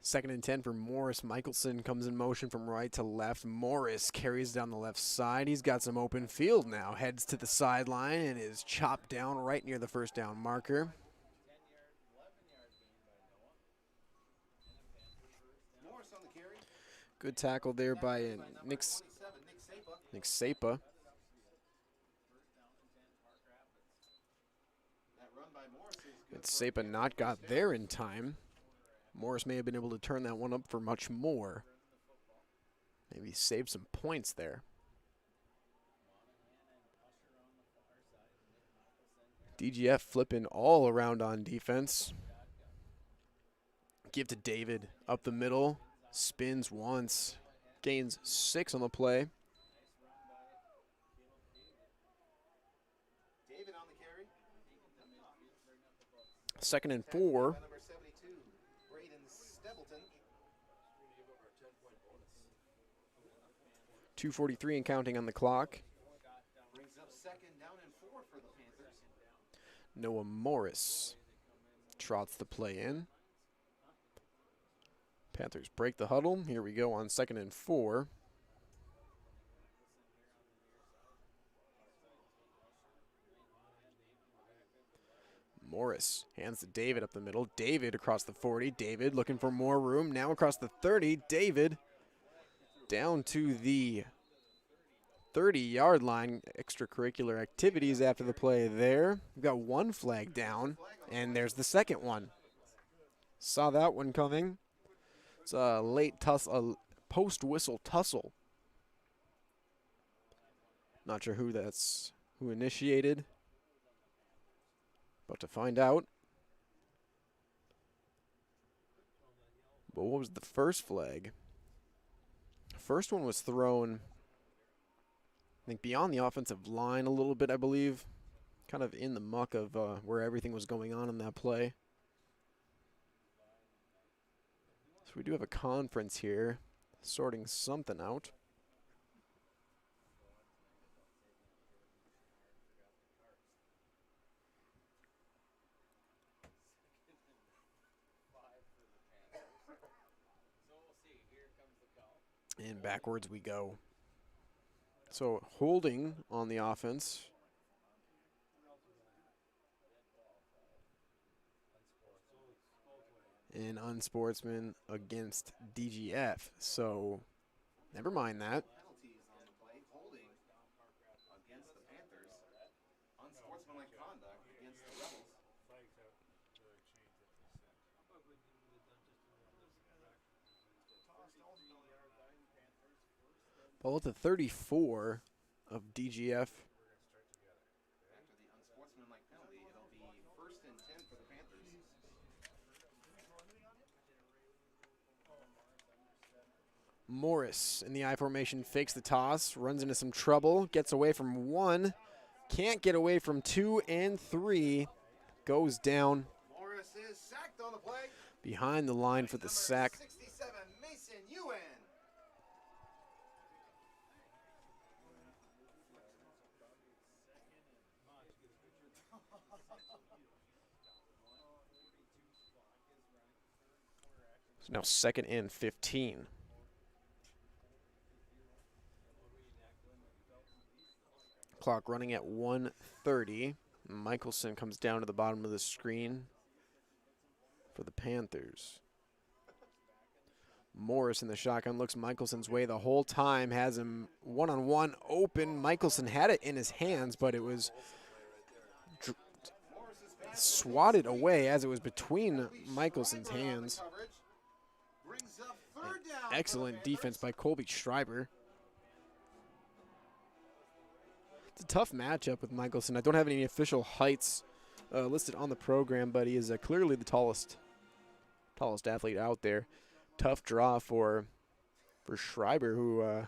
Second and 10 for Morris. Michelson comes in motion from right to left. Morris carries down the left side. He's got some open field now. Heads to the sideline and is chopped down right near the 1st down marker. Morris on the carry. Good tackle there by Nick Sapa. And Sapa not got there in time. Morris may have been able to turn that one up for much more. Maybe save some points there. DGF flipping all around on defense. Give to David up the middle. Spins once. Gains 6 on the play. David on the carry. 2nd and 4. 2:43 and counting on the clock. Brings up 2nd down and 4 for the Panthers. Noah Morris trots the play in. Panthers break the huddle. Here we go on 2nd and 4. Morris hands to David up the middle. David across the 40. David looking for more room. Now across the 30. David down to the 30-yard line. Extracurricular activities after the play there. We've got 1 flag down, and there's the 2nd one. Saw that one coming. It's a late post-whistle tussle. Not sure who initiated. About to find out. But what was the first flag? First one was thrown, I think, beyond the offensive line a little bit, I believe. Kind of in the muck of where everything was going on in that play. So we do have a conference here, sorting something out. And backwards we go. So holding on the offense. And unsportsman against DGF. So never mind that. Penalties on the play. Holding against the Panthers. Unsportsmanlike conduct against the Rebels. Ball at the 34 of DGF. After the unsportsmanlike penalty, it'll be 1st and 10 for the Panthers. Morris in the I formation fakes the toss, runs into some trouble, gets away from 1, can't get away from 2 and 3, goes down Morris is sacked on the play. behind the line for the sack. 67, Mason Ewan. So now 2nd and 15. Clock running at 1:30. Michelson comes down to the bottom of the screen for the Panthers. Morris in the shotgun looks Michelson's way the whole time, has him one-on-one open. Michelson had it in his hands, but it was swatted away as it was between Michelson's hands. Excellent defense by Colby Schreiber. It's a tough matchup with Michelson. I don't have any official heights listed on the program, but he is clearly the tallest athlete out there. Tough draw for Schreiber, who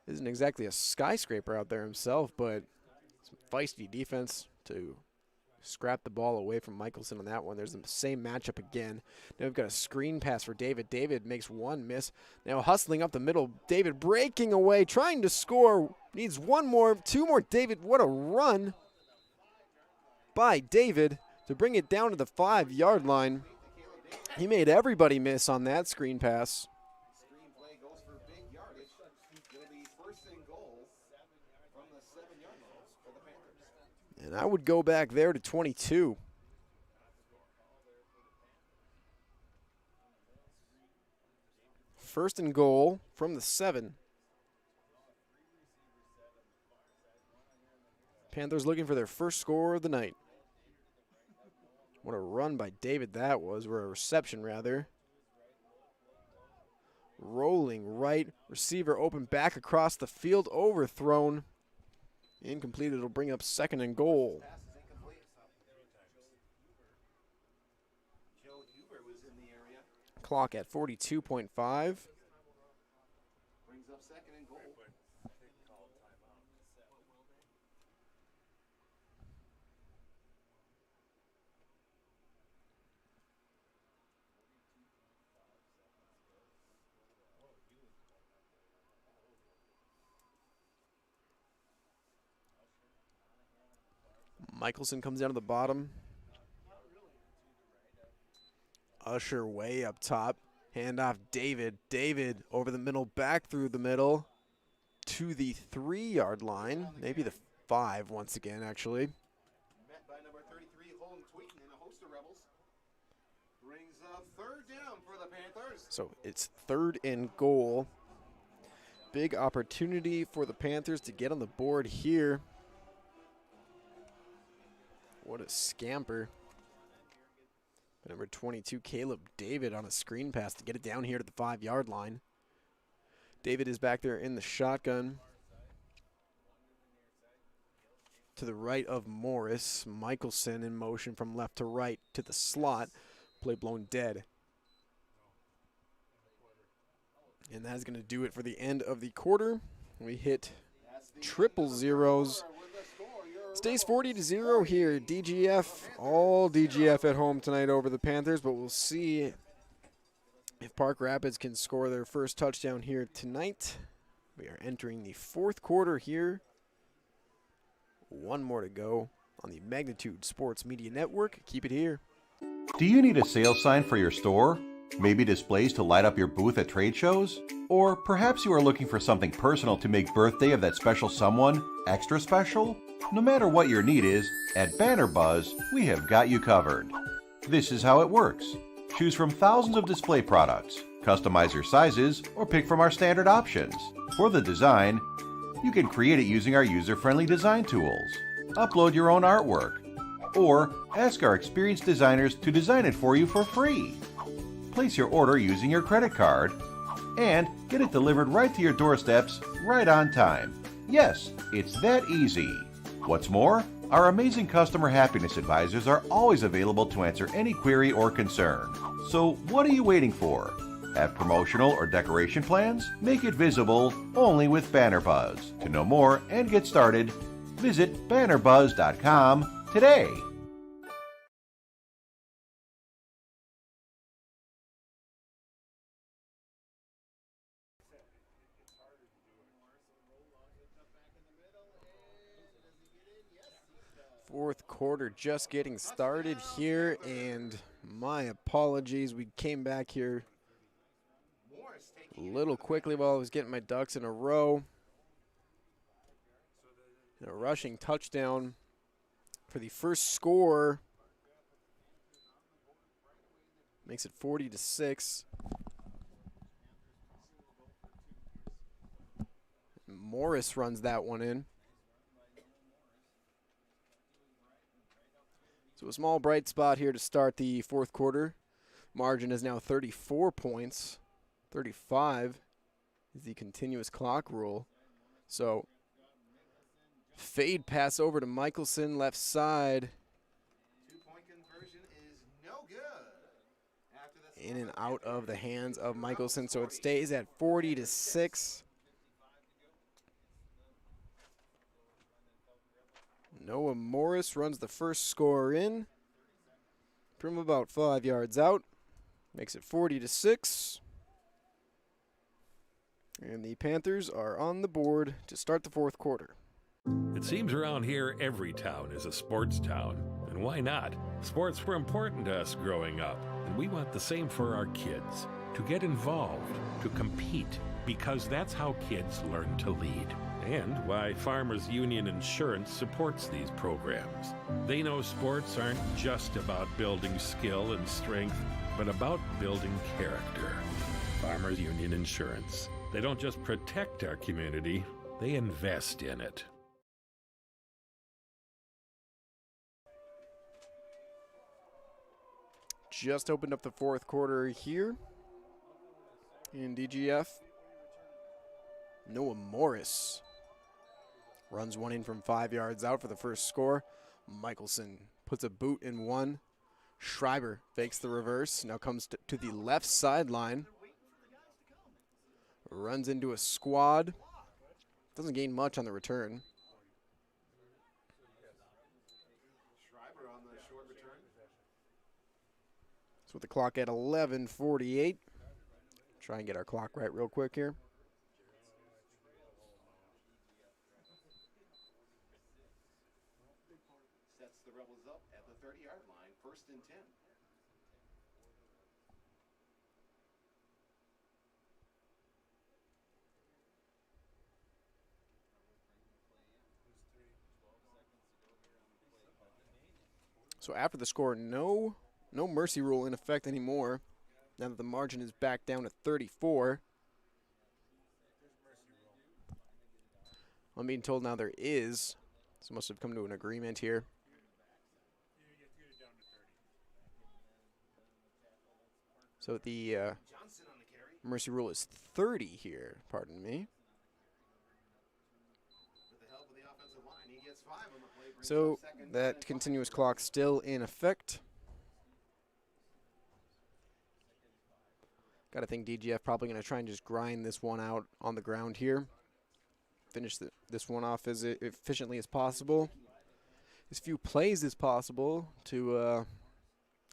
isn't exactly a skyscraper out there himself, but some feisty defense to scrap the ball away from Michelson on that one. There's the same matchup again. Now we've got a screen pass for David. David makes one miss. Now hustling up the middle. David breaking away, trying to score. Needs one more, two more. David, what a run by David to bring it down to the 5-yard line. He made everybody miss on that screen pass. Screen play goes for big yardage. It'll be first and goal from the 7-yard line for the Panthers. And I would go back there to 22. First and goal from the 7. Panthers looking for their first score of the night. What a run by David that was, or a reception rather. Rolling right, receiver open back across the field, overthrown. Incomplete, it'll bring up second and goal. Clock at 42.5. Brings up second and goal. Michelson comes down to the bottom. Usher way up top. Handoff David. David over the middle, back through the middle to the 3-yard line. Maybe the 5 once again, actually. Met by number 33, Holden Tweeten and a host of Rebels. Brings up third down for the Panthers. So it's third and goal. Big opportunity for the Panthers to get on the board here. What a scamper. Number 22, Caleb David on a screen pass to get it down here to the 5-yard line. David is back there in the shotgun. To the right of Morris. Michelson in motion from left to right to the slot. Play blown dead. And that's going to do it for the end of the quarter. We hit triple zeros. Stays 40-0 here. DGF, all DGF at home tonight over the Panthers, but we'll see if Park Rapids can score their first touchdown here tonight. We are entering the 4th quarter here. One more to go on the Magnitude Sports Media Network. Keep it here. Do you need a sales sign for your store? Maybe displays to light up your booth at trade shows? Or perhaps you are looking for something personal to make birthday of that special someone extra special? No matter what your need is, at Banner Buzz, we have got you covered. This is how it works. Choose from thousands of display products, customize your sizes, or pick from our standard options. For the design, you can create it using our user-friendly design tools. Upload your own artwork, or ask our experienced designers to design it for you for free. Place your order using your credit card, and get it delivered right to your doorsteps right on time. Yes, it's that easy. What's more, our amazing customer happiness advisors are always available to answer any query or concern. So what are you waiting for? Have promotional or decoration plans? Make it visible only with Banner Buzz. To know more and get started, visit bannerbuzz.com today. Fourth quarter just getting started here, and my apologies. We came back here a little quickly while I was getting my ducks in a row. And a rushing touchdown for the first score. Makes it 40-6. Morris runs that one in. So a small bright spot here to start the fourth quarter. Margin is now 34 points. 35 is the continuous clock rule. So Fade pass over to Michelson, left side. Two-point conversion is no good. After the In and out of the hands of Michelson, so it stays at 40-6. Noah Morris runs the first score in from about 5 yards out. Makes it 40-6. And the Panthers are on the board to start the fourth quarter. It seems around here every town is a sports town. And why not? Sports were important to us growing up, and we want the same for our kids. To get involved, to compete, because that's how kids learn to lead. And why Farmers Union Insurance supports these programs. They know sports aren't just about building skill and strength, but about building character. Farmers Union Insurance. They don't just protect our community, they invest in it. Just opened up the fourth quarter here in DGF. Noah Morris runs one in from 5 yards out for the first score. Michelson puts a boot in one. Schreiber fakes the reverse. Now comes to the left sideline. Runs into a squad. Doesn't gain much on the return. Schreiber on the short return. So with the clock at 11:48. Try and get our clock right real quick here. Sets the Rebels up at the 30-yard line, 1st and 10. So after the score, no mercy rule in effect anymore. Now that the margin is back down to 34. I'm being told now there is. So must have come to an agreement here. So the mercy rule is 30 here, pardon me. So that continuous clock still in effect. Got to think DGF probably going to try and just grind this one out on the ground here. Finish this one off as efficiently as possible. As few plays as possible to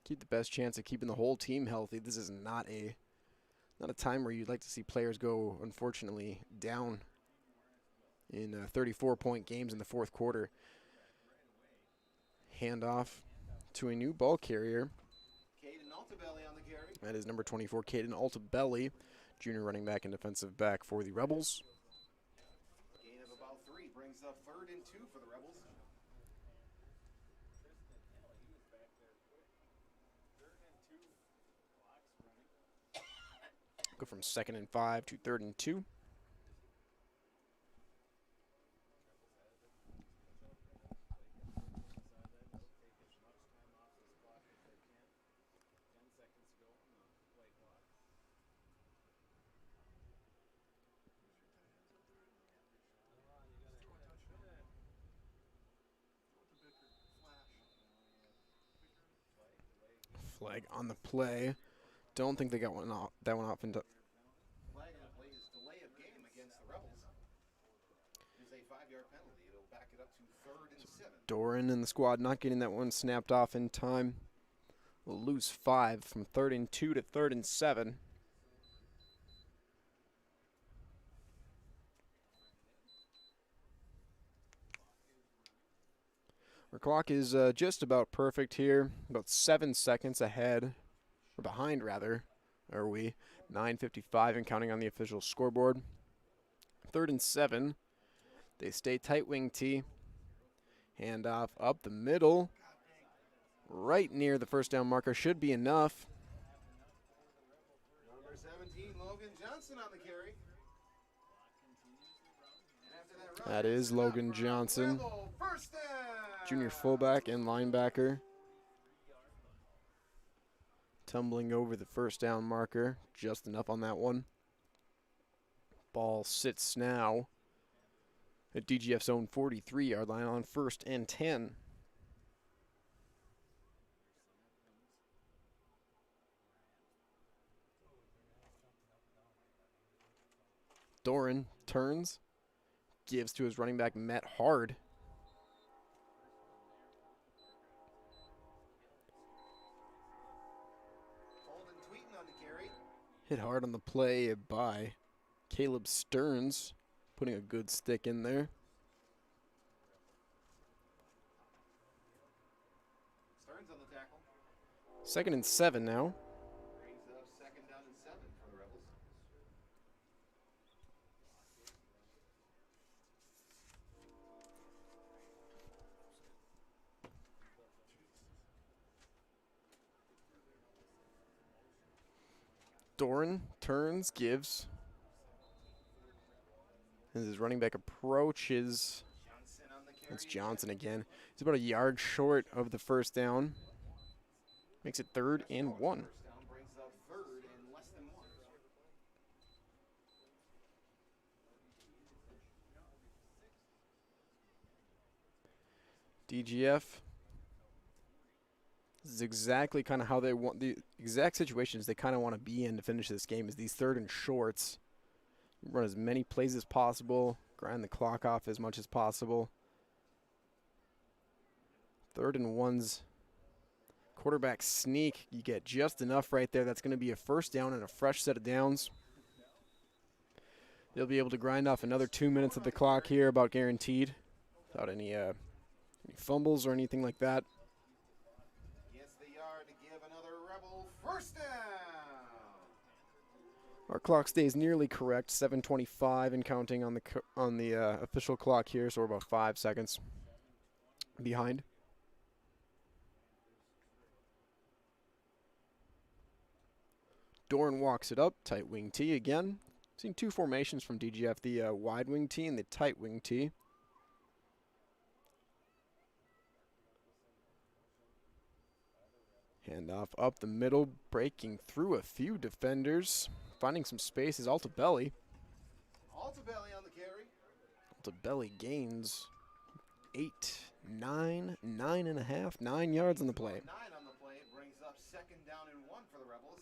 keep the best chance of keeping the whole team healthy. This is not a time where you'd like to see players go, unfortunately, down in 34-point games in the fourth quarter. Handoff to a new ball carrier. That is number 24, Caden Altabelli, junior running back and defensive back for the Rebels. Gain of about 3 brings up 3rd and 2 for the Rebels. Go from 2nd and 5 to 3rd and 2. Flag on the play. Don't think they got that one off into. Flag on the play is delay of game against the Rebels. It is a 5-yard penalty. It'll back it up to 3rd and 7. Doran and the squad not getting that one snapped off in time. We'll lose 5 from 3rd and 2 to 3rd and 7. Our clock is just about perfect here, about 7 seconds ahead, or behind rather, are we? 9:55 and counting on the official scoreboard. 3rd and 7. They stay tight wing T. Handoff up the middle, right near the first down marker. Should be enough. Number 17, Logan Johnson on the carry. That is Logan Johnson, junior fullback and linebacker. Tumbling over the first down marker, just enough on that one. Ball sits now at DGF zone 43-yard line on 1st and 10. Doran turns, gives to his running back, Matt Hard. Hit hard on the play by Caleb Stearns, putting a good stick in there. Stearns on the tackle. 2nd and 7 now. Brings up 2nd down and 7 for the Rebels. Doran turns, gives. As his running back approaches, it's Johnson again. He's about a yard short of the first down. Makes it 3rd and 1. First down brings up 3rd and less than 1. DGF. This is exactly kind of how they want, the exact situations they kind of want to be in to finish this game is these 3rd and shorts. Run as many plays as possible, grind the clock off as much as possible. 3rd and 1's quarterback sneak. You get just enough right there. That's going to be a first down and a fresh set of downs. They'll be able to grind off another 2 minutes of the clock here, about guaranteed, without any fumbles or anything like that. Gets the yard to give another Rebel first down. Our clock stays nearly correct, 7:25 and counting on the official clock here, so we're about 5 seconds behind. Doran walks it up, tight wing T again. Seeing 2 formations from DGF, the wide wing T and the tight wing T. Handoff up the middle, breaking through a few defenders. Finding some space is Altabelli. Altabelli on the carry. Altabelli gains 8, 9, 9.5, 9 yards on the play. 9 on the play brings up 2nd down and 1 for the Rebels.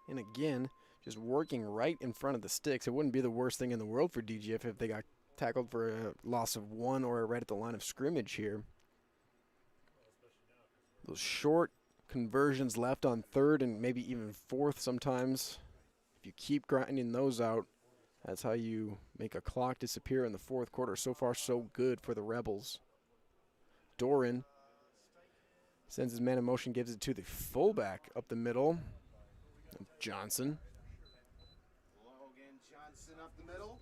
And again, just working right in front of the sticks. It wouldn't be the worst thing in the world for DGF if they got tackled for a loss of 1 or right at the line of scrimmage here. Those short conversions left on 3rd and maybe even 4th sometimes. If you keep grinding those out, that's how you make a clock disappear in the 4th quarter. So far, so good for the Rebels. Doran sends his man in motion, gives it to the fullback up the middle. Johnson. Logan Johnson up the middle.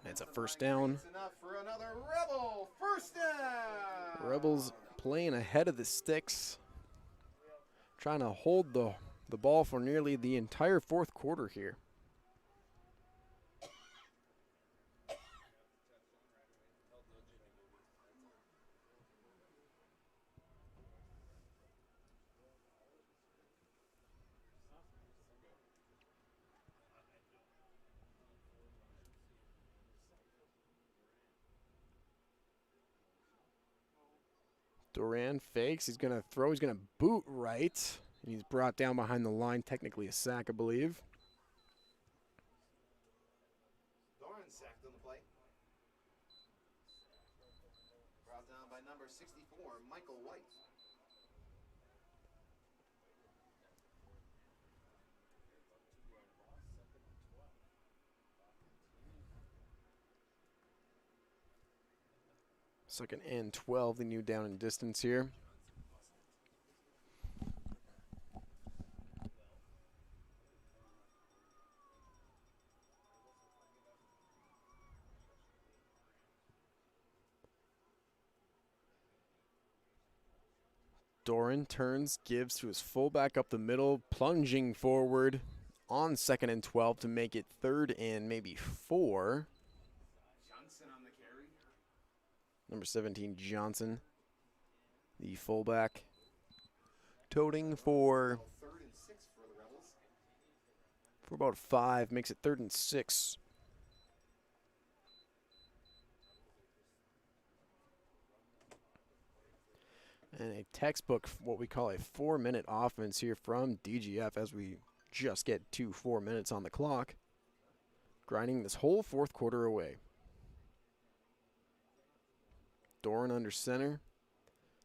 It's a first down. It's enough for another Rebel first down. Rebels playing ahead of the sticks, trying to hold the ball for nearly the entire 4th quarter here. Doran fakes. He's going to throw. He's going to boot right. And he's brought down behind the line. Technically a sack, I believe. Doran sacked on the play. Brought down by number 64, Michael White. Second and 12, the new down and distance here. Doran turns, gives to his fullback up the middle, plunging forward on 2nd and 12 to make it 3rd and maybe 4. Johnson on the carry. Number 17, Johnson, the fullback, toting for 3rd and 6 for the Rebels. about 5, makes it 3rd and 6. And a textbook, what we call a 4-minute offense here from DGF as we just get to 4 minutes on the clock. Grinding this whole fourth quarter away. Doran under center.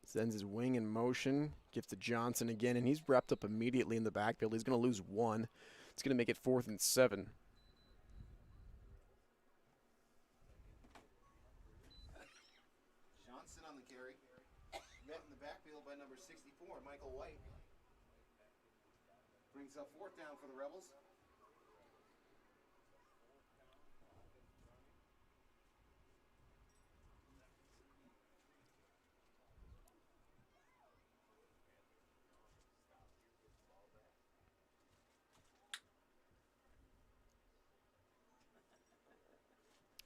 Sends his wing in motion. Gives to Johnson again, and he's wrapped up immediately in the backfield. He's going to lose one. It's going to make it 4th and 7. Johnson on the carry. Met in the backfield by number 64, Michael White. Brings up 4th down for the Rebels.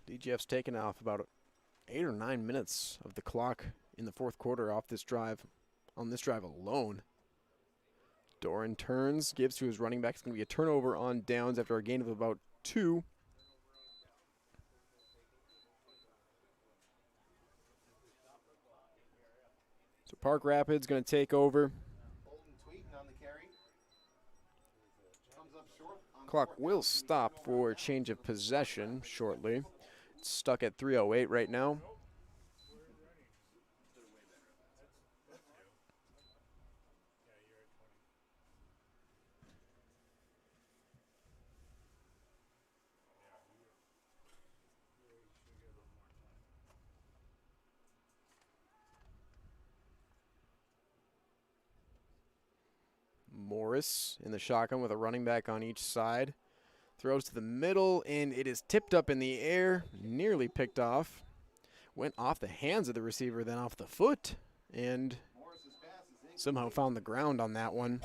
DGF's taken off about 8 or 9 minutes of the clock in the fourth quarter off this drive, on this drive alone. Doran turns, gives to his running back. It's going to be a turnover on downs after a gain of about 2. So Park Rapids going to take over. Clock will stop for a change of possession shortly. It's stuck at 3:08 right now. Morris in the shotgun with a running back on each side. Throws to the middle, and it is tipped up in the air, nearly picked off. Went off the hands of the receiver, then off the foot, and somehow found the ground on that one.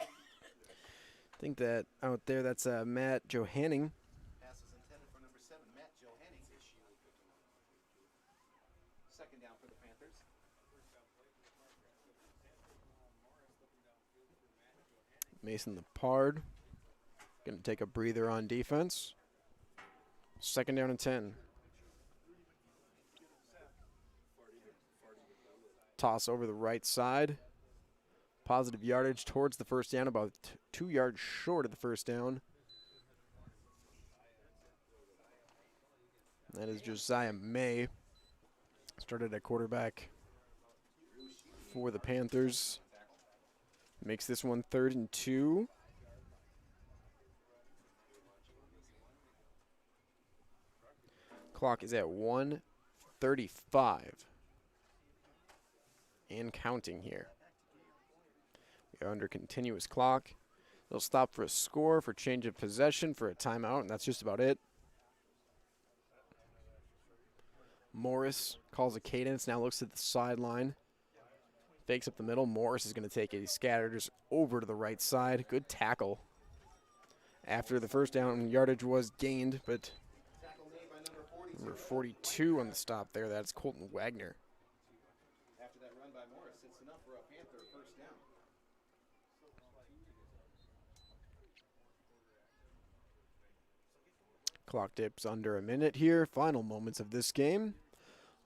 I think that out there, that's Matt Johanning. Pass was intended for number 7, Matt Johanning. 2nd down for the Panthers. Mason Lepard going to take a breather on defense. 2nd down and 10. Toss over the right side. Positive yardage towards the first down, about 2 yards short of the first down. That is Josiah May. Started at quarterback for the Panthers. Makes this one 3rd and 2. Clock is at 1:35. And counting here. We are under continuous clock. They'll stop for a score, for change of possession, for a timeout, and that's just about it. Morris calls a cadence, now looks at the sideline. Fakes up the middle. Morris is going to take it. He scatters over to the right side. Good tackle. After the first down, yardage was gained, but number 42 on the stop there. That's Colton Wagner. After that run by Morris, it's enough for a Panther 1st down. Clock dips under a minute here. Final moments of this game.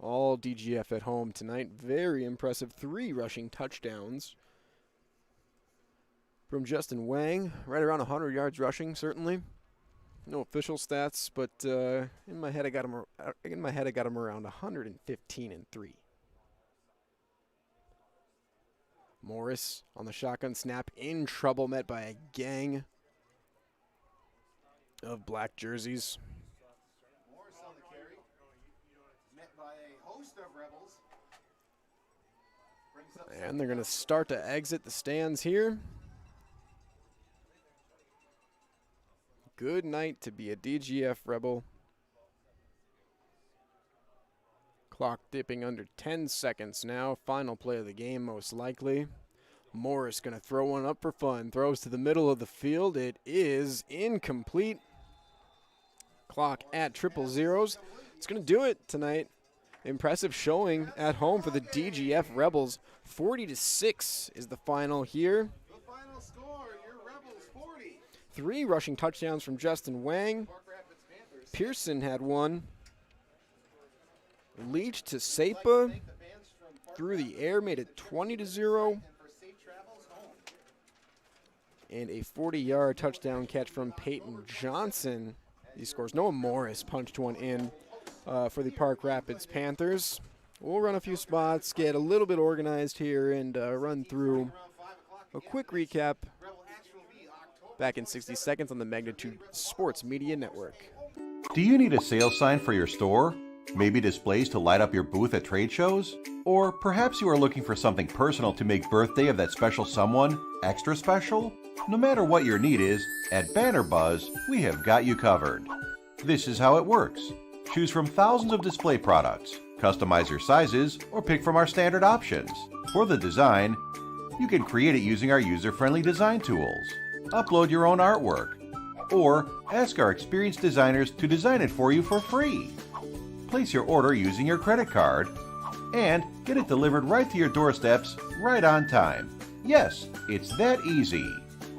All DGF at home tonight. Very impressive 3 rushing touchdowns from Justin Wang. Right around 100 yards rushing, certainly. No official stats, but in my head I got him around 115 and 3. Morris on the shotgun snap, in trouble, met by a gang of black jerseys. Morris on the carry. Met by a host of Rebels. Brings up And they're going to start to exit the stands here. Good night to be a DGF Rebel. Clock dipping under 10 seconds now. Final play of the game, most likely. Morris going to throw one up for fun. Throws to the middle of the field. It is incomplete. Clock at 000. It's going to do it tonight. Impressive showing at home for the DGF Rebels. 40-6 is the final here. the final score. Your Rebels 40. 3 rushing touchdowns from Justin Wang. Park Rapids Panthers. Pearson had one. Leach to Sapa. through the air, made it 20-0. And a 40-yard touchdown catch from Peyton Johnson. He scores. Noah Morris punched one in for the Park Rapids Panthers. We'll run a few spots, get a little bit organized here, and run through a quick recap back in 60 seconds on the Magnitude Sports Media Network. Do you need a sales sign for your store? Maybe displays to light up your booth at trade shows? Or perhaps you are looking for something personal to make birthday of that special someone extra special? No matter what your need is, at Banner Buzz, we have got you covered. This is how it works. Choose from thousands of display products, customize your sizes, or pick from our standard options. For the design, you can create it using our user-friendly design tools. Upload your own artwork, or ask our experienced designers to design it for you for free. Place your order using your credit card, and get it delivered right to your doorsteps right on time. Yes, it's that easy.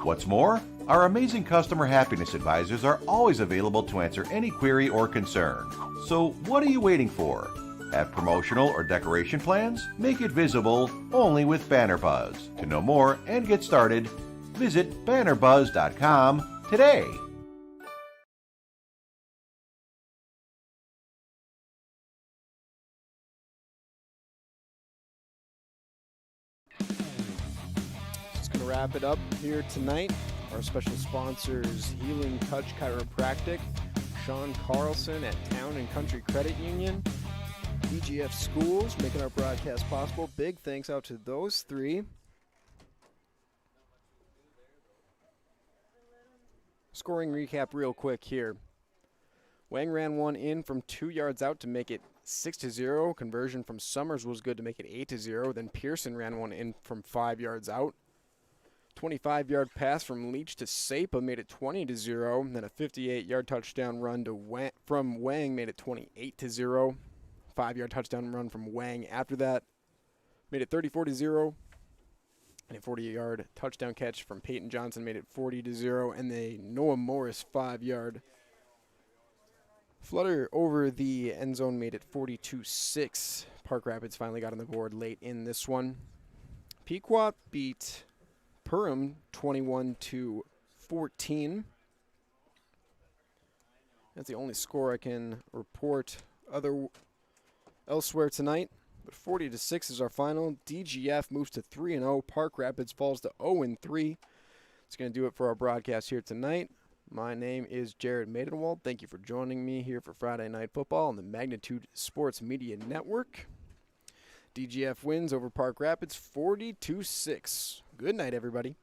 What's more, our amazing customer happiness advisors are always available to answer any query or concern. So what are you waiting for? Have promotional or decoration plans? Make it visible only with Banner Buzz. To know more and get started, visit bannerbuzz.com today. Just going to wrap it up here tonight. Our special sponsors, Healing Touch Chiropractic, Sean Carlson at Town and Country Credit Union, DGF Schools, making our broadcast possible. Big thanks out to those three. Scoring recap real quick here. Wang ran one in from 2 yards out to make it 6-0. Conversion from Summers was good to make it 8-0. Then Pearson ran one in from 5 yards out. 25-yard pass from Leach to Sapa made it 20-0. And then a 58-yard touchdown run to from Wang made it 28-0. 5-yard touchdown run from Wang after that made it 34-0. And a 40-yard touchdown catch from Peyton Johnson made it 40-0. And the Noah Morris 5-yard flutter over the end zone made it 42-6. Park Rapids finally got on the board late in this one. Pequot beat Perham 21-14. That's the only score I can report elsewhere tonight. But 40-6 is our final. DGF moves to 3-0. Park Rapids falls to 0-3. It's going to do it for our broadcast here tonight. My name is Jared Maidenwald. Thank you for joining me here for Friday Night Football on the Magnitude Sports Media Network. DGF wins over Park Rapids 40-6. Good night, everybody.